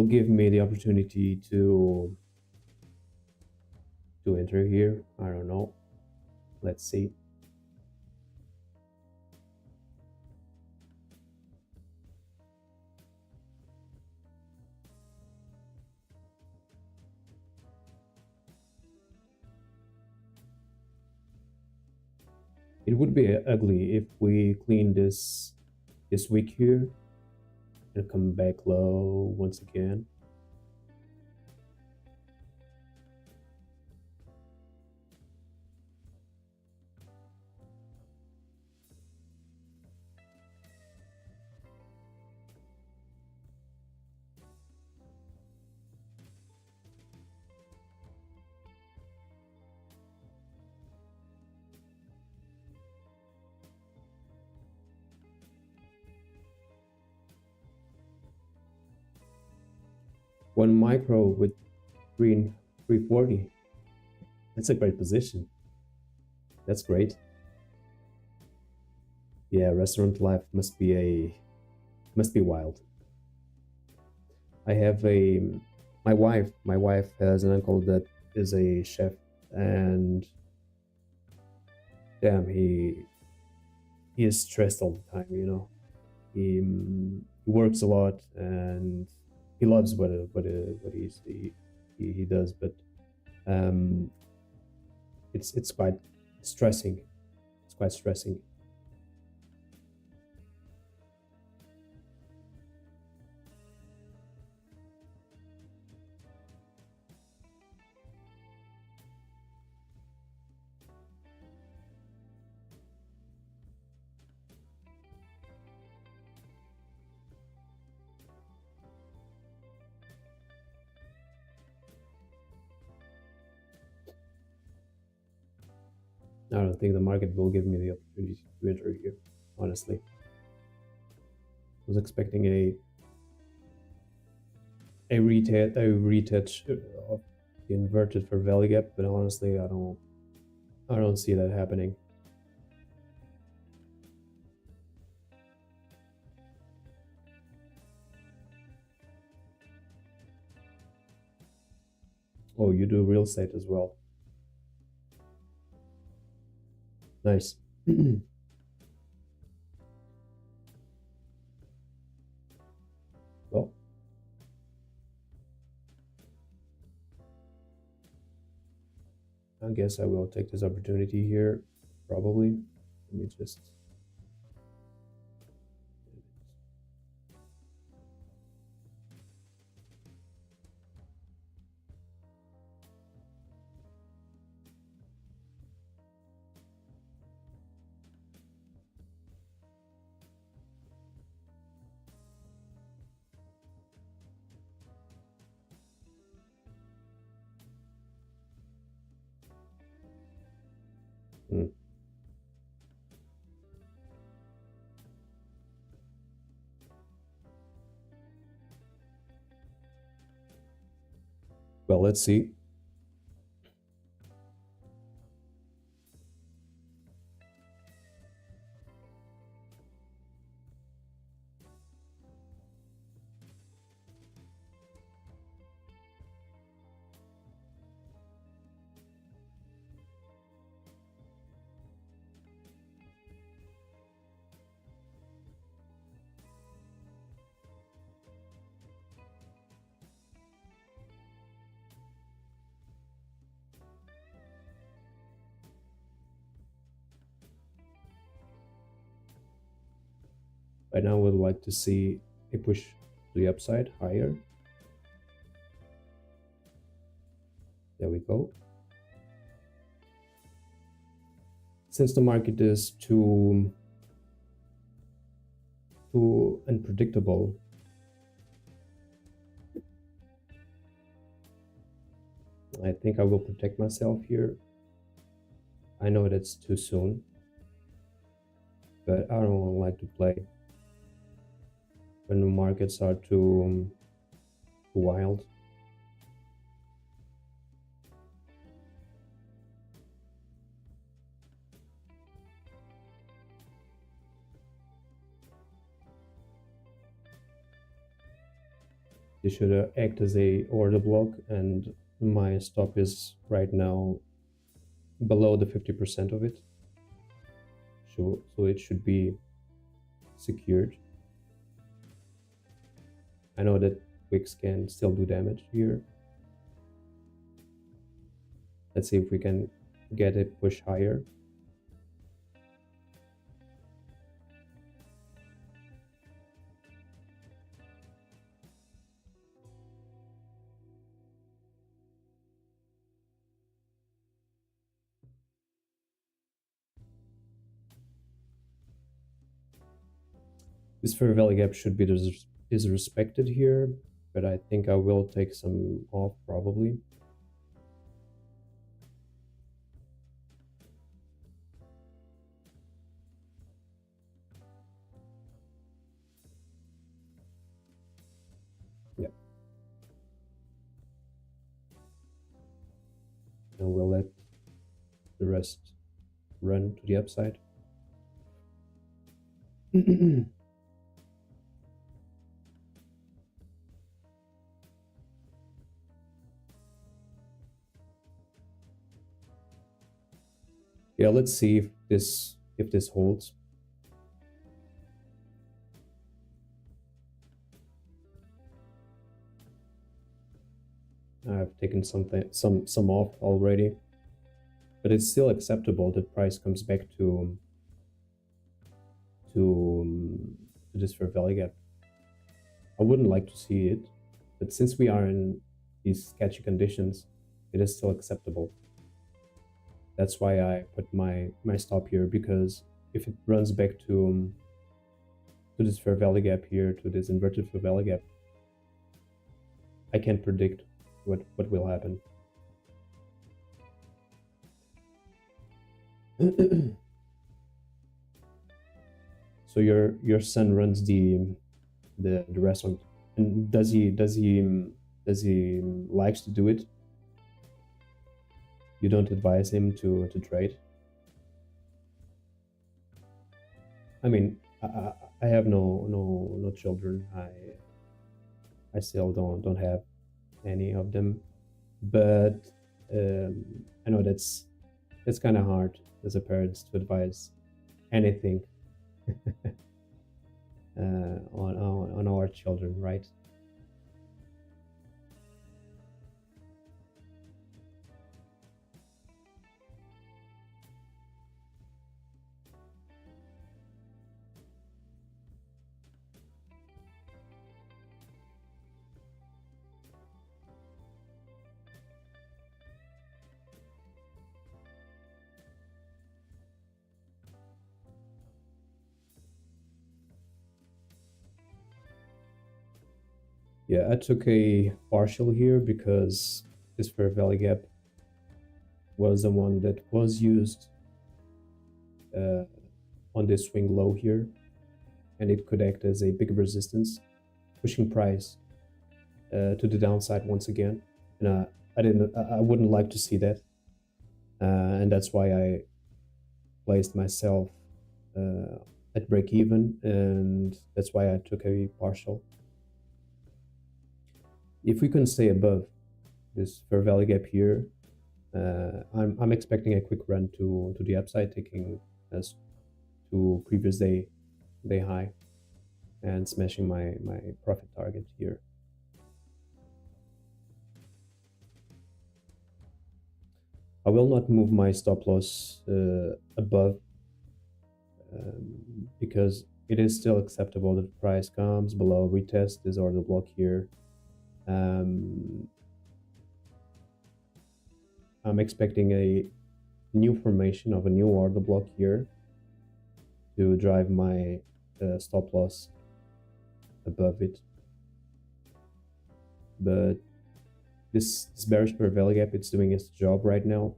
give me the opportunity to enter here. I don't know. Let's see. It would be ugly if we clean this week here and come back low once again. One micro with green 340. That's a great position. That's great. Yeah, restaurant life must be wild. I have my wife has an uncle that is a chef, and damn, he is stressed all the time, you know. He works a lot and he loves what he does, but it's quite stressing. It's quite stressing. I don't think the market will give me the opportunity to enter here, honestly. I was expecting a retouch of the inverted fair value gap, but honestly, I don't see that happening. Oh, you do real estate as well. Nice. Well, I guess I will take this opportunity here, probably. Let me just... Well, let's see. Right now, we'd like to see a push to the upside higher. There we go. Since the market is too unpredictable, I think I will protect myself here. I know that's too soon, but I don't like to play when the markets are too wild. This should act as a order block, and my stop is right now below the 50% of it, so it should be secured. I know that wicks can still do damage here. Let's see if we can get a push higher. This fair value gap should be disrespected here, but I think I will take some off probably. Yeah. And we'll let the rest run to the upside. Yeah, let's see if this holds. I've taken some off already, but it's still acceptable that price comes back to this fair value gap. I wouldn't like to see it, but since we are in these sketchy conditions, it is still acceptable. That's why I put my stop here, because if it runs back to this fair value gap here, to this inverted fair value gap, I can't predict what will happen. So your son runs the restaurant, and does he likes to do it? You don't advise him to trade? I mean, I have no children. I still don't have any of them, but I know that's kind of hard as a parent to advise anything on our children, right? Yeah, I took a partial here because this fair value gap was the one that was used on this swing low here, and it could act as a big resistance, pushing price to the downside once again. And I wouldn't like to see that, and that's why I placed myself at break even, and that's why I took a partial. If we can stay above this fair value gap here, I'm expecting a quick run to the upside, taking us to previous day high and smashing my profit target here. I will not move my stop loss above because it is still acceptable that the price comes below, retest this order block here. I'm expecting a new formation of a new order block here to drive my stop loss above it. But this bearish pair value gap, it's doing its job right now.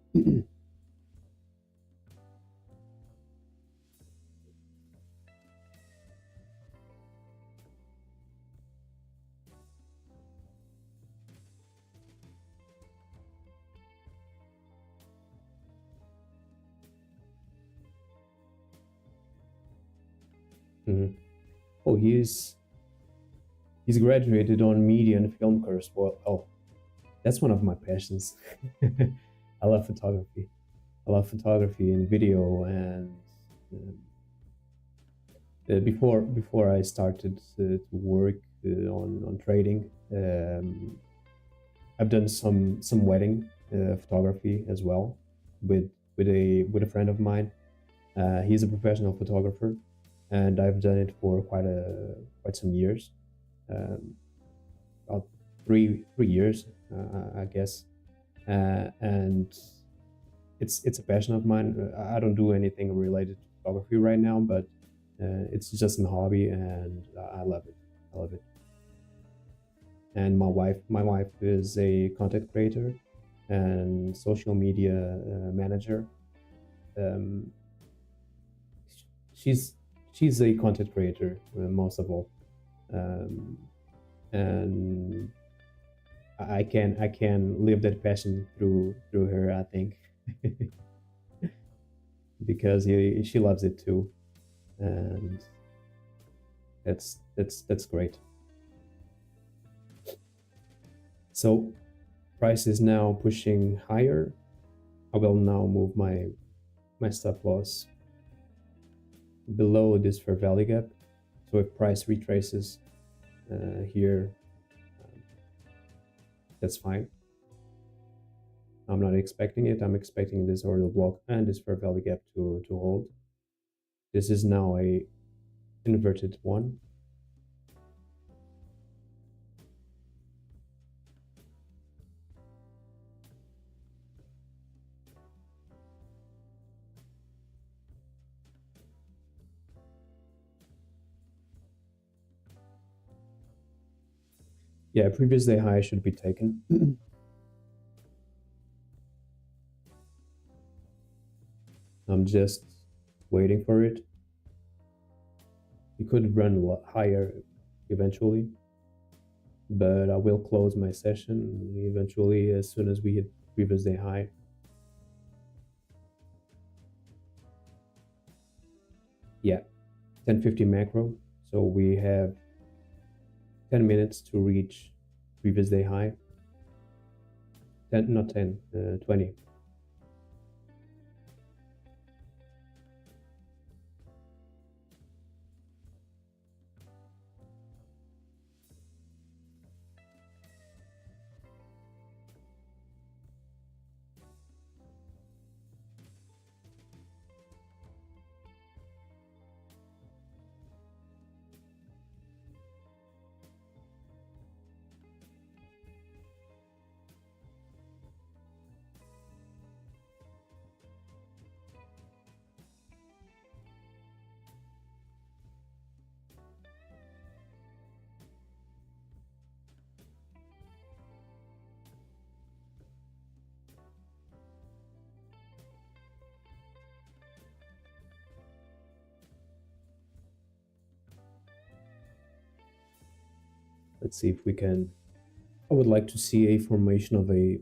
Oh, he's graduated on media and film course. Well, oh, that's one of my passions. I love photography. I love photography and video. And before I started to work on trading, I've done some wedding photography as well with a friend of mine. He's a professional photographer, and I've done it for quite some years, about three years, I guess. And it's a passion of mine. I don't do anything related to photography right now, but it's just a hobby, and I love it. I love it. And my wife is a content creator and social media manager. She's a content creator most of all, and I can live that passion through her, I think. Because she loves it too, and that's great. So price is now pushing higher. I will now move my stop loss below this fair value gap. So if price retraces here, that's fine. I'm not expecting it. I'm expecting this order block and this fair value gap to hold. This is now a inverted one. Yeah, previous day high should be taken. I'm just waiting for it. It could run a lot higher eventually, but I will close my session eventually as soon as we hit previous day high. Yeah, 10:50 macro. So we have 10 minutes to reach previous day high. 10, not 10, 20. Let's see if we can. I would like to see a formation of a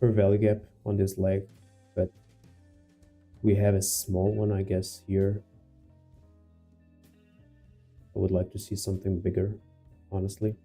fair value gap on this leg, but we have a small one, I guess, here. I would like to see something bigger, honestly.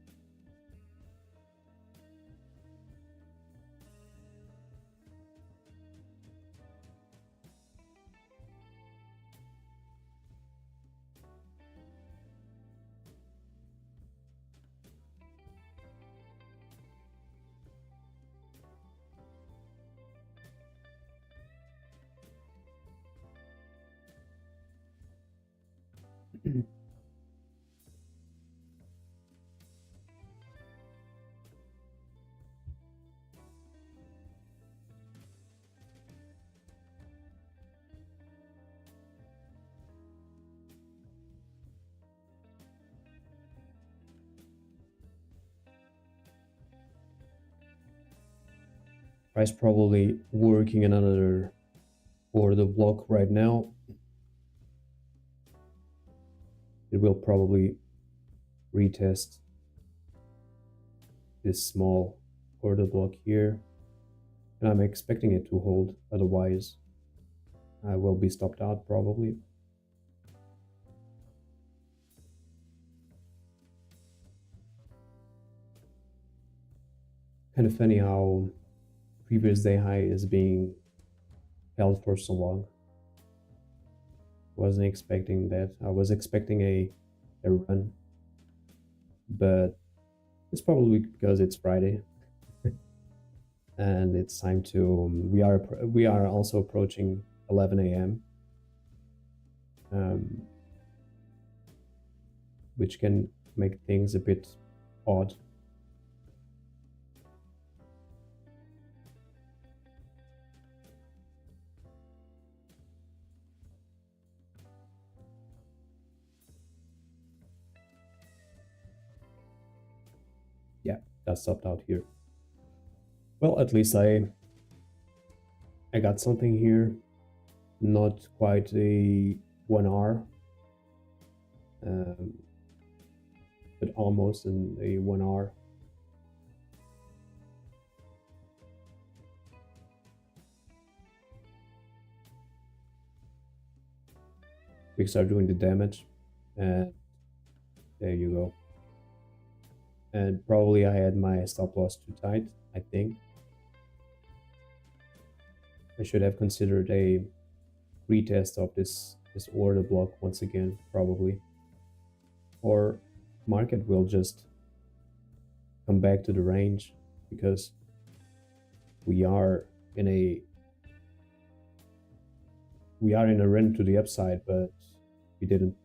Price probably working another order block right now. It will probably retest this small order block here, and I'm expecting it to hold, otherwise I will be stopped out probably. Kind of funny how previous day high is being held for so long. Wasn't expecting that. I was expecting a run, but it's probably because it's Friday and it's time to we are also approaching 11 a.m. Which can make things a bit odd. Yeah, that stopped out here. Well, at least I got something here. Not quite a 1 hour, but almost in a 1 hour. We start doing the damage, and there you go. And probably I had my stop loss too tight, I think. I should have considered a retest of this order block once again, probably. Or market will just come back to the range, because we are in a run to the upside, but we didn't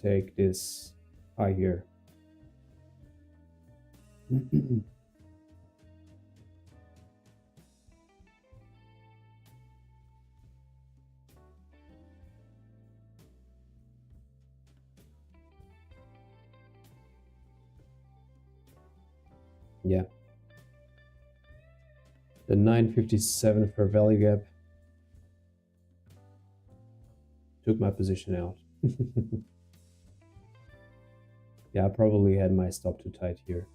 take this high here. Yeah, the 957 for value gap took my position out. Yeah, I probably had my stop too tight here.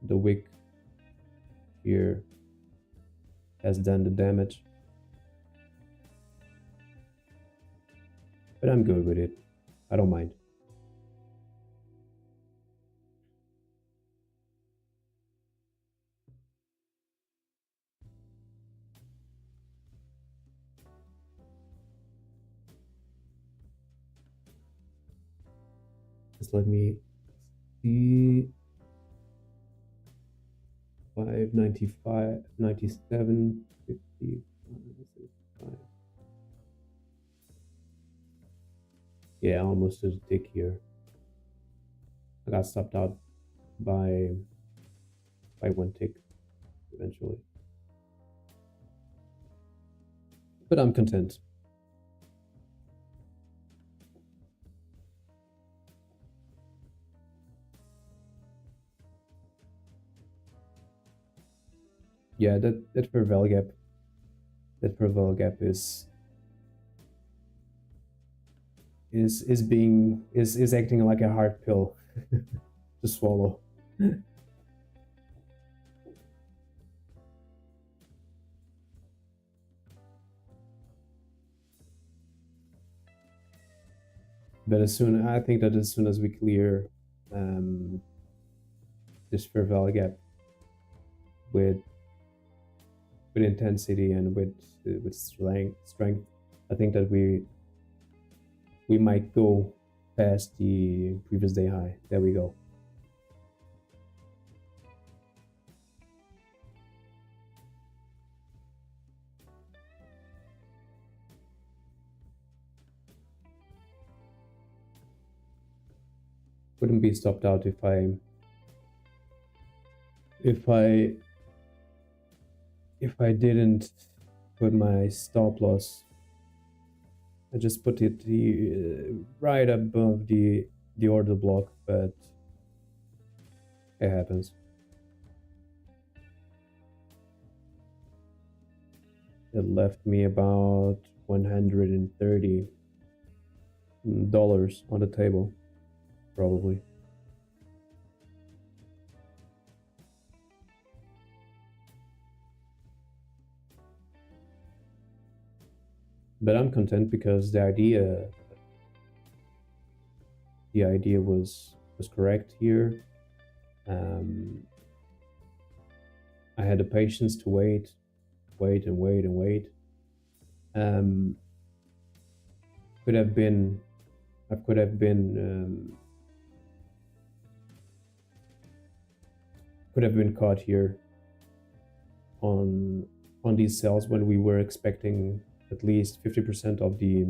The wick here has done the damage, but I'm good with it. I don't mind. Just let me see. 595, 97, 50, 65. Yeah, almost to the tick here. I got stopped out by 1 tick eventually, but I'm content. Yeah, that fair value gap is acting like a hard pill to swallow. But I think that as soon as we clear this fair value gap with intensity and with strength, I think that we might go past the previous day high. There we go. wouldn't be stopped out if I didn't put my stop loss. I just put it right above the order block, but it happens. It left me about $130 on the table, probably. But I'm content because the idea was correct here. I had the patience to wait. Could have been caught here on these cells when we were expecting at least 50% of the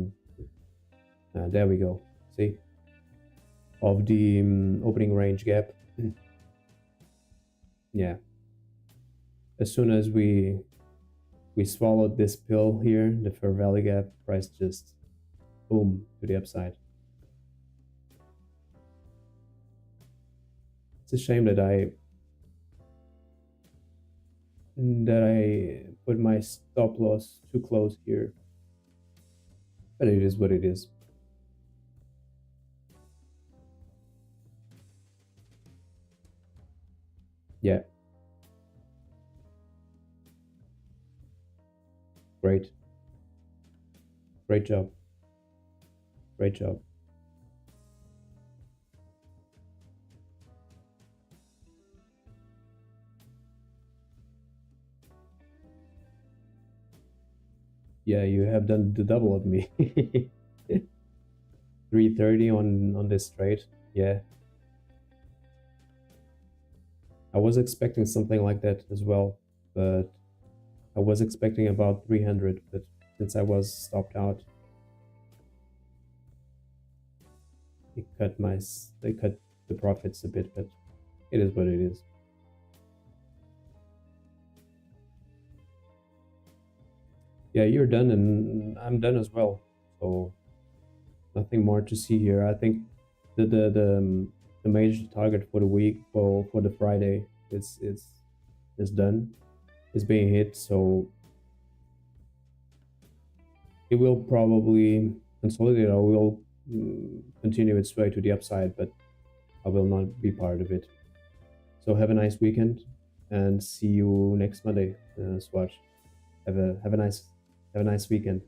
there we go, see, of the opening range gap. Yeah, as soon as we swallowed this pill here, the fair value gap, price just boom to the upside. It's a shame that I put my stop loss too close here, but it is what it is. Yeah. Great. Great job. Great job. Yeah, you have done the double of me. 330 on this trade. Yeah. I was expecting something like that as well, but I was expecting about 300, but since I was stopped out, they cut the profits a bit, but it is what it is. Yeah, you're done and I'm done as well. So nothing more to see here. I think the major target for the week for the Friday is done. It's being hit, so it will probably consolidate or will continue its way to the upside, but I will not be part of it. So have a nice weekend and see you next Monday, Swatch. Have a nice weekend.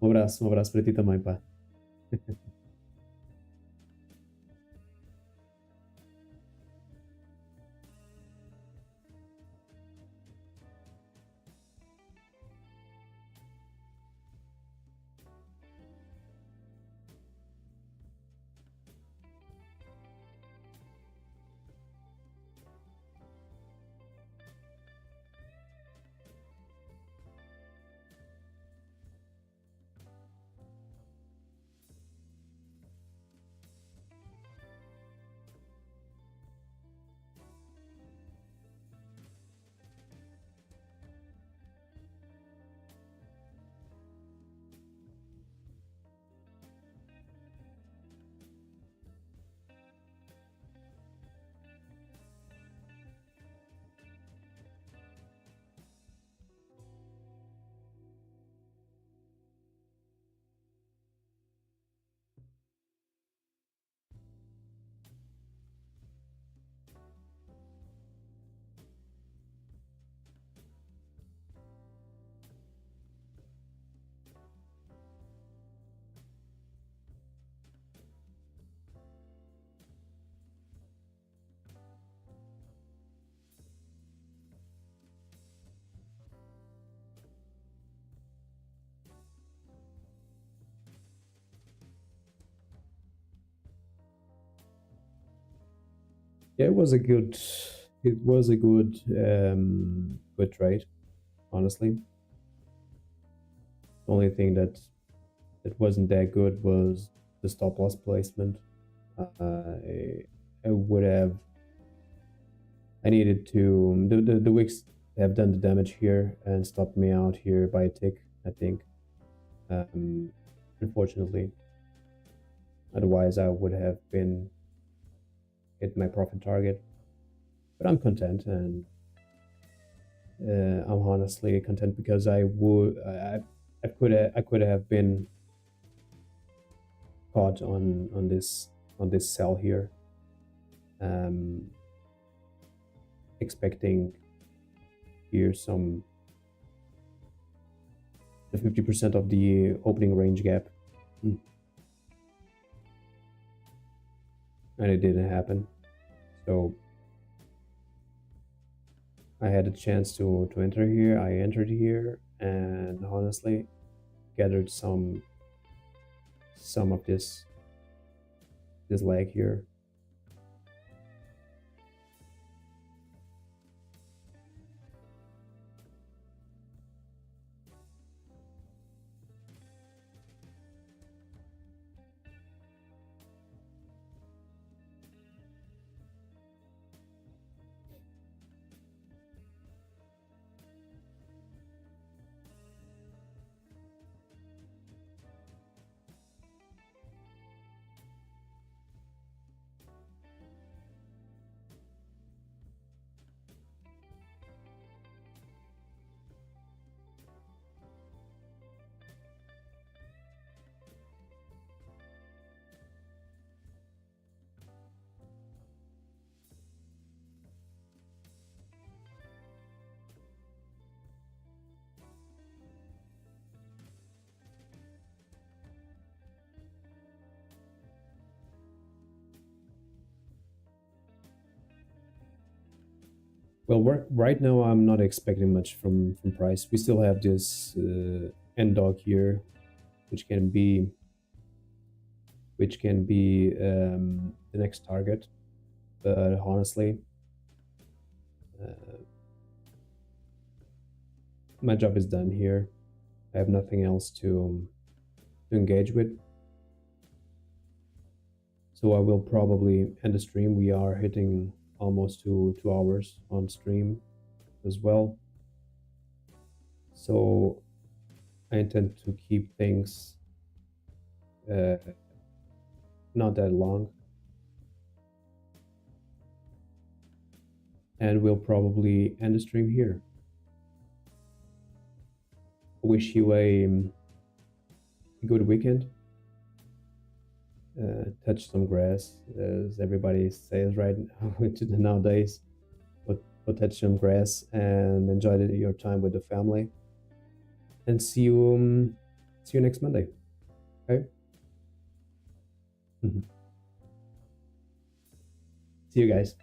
Um abraço para ti também, pá. Yeah, it was a good good trade. honestly. The only thing that wasn't that good was the stop loss placement. I would have. I needed to. The wicks have done the damage here and stopped me out here by a tick, I think. Unfortunately. Otherwise, I would have been hit my profit target. But I'm content, and I'm honestly content because I could have been caught on this sell here, expecting here the 50% of the opening range gap, and it didn't happen. So I had a chance to enter here. I entered here, and honestly gathered some of this leg here. Well, right now I'm not expecting much from price. We still have this end dog here, which can be the next target. But honestly, my job is done here. I have nothing else to engage with. So I will probably end the stream. We are hitting almost 2 hours on stream as well. So I intend to keep things not that long. And we'll probably end the stream here. Wish you a good weekend. Touch some grass, as everybody says right nowadays. But touch some grass and enjoy your time with the family. And see you next Monday. Okay. See you guys.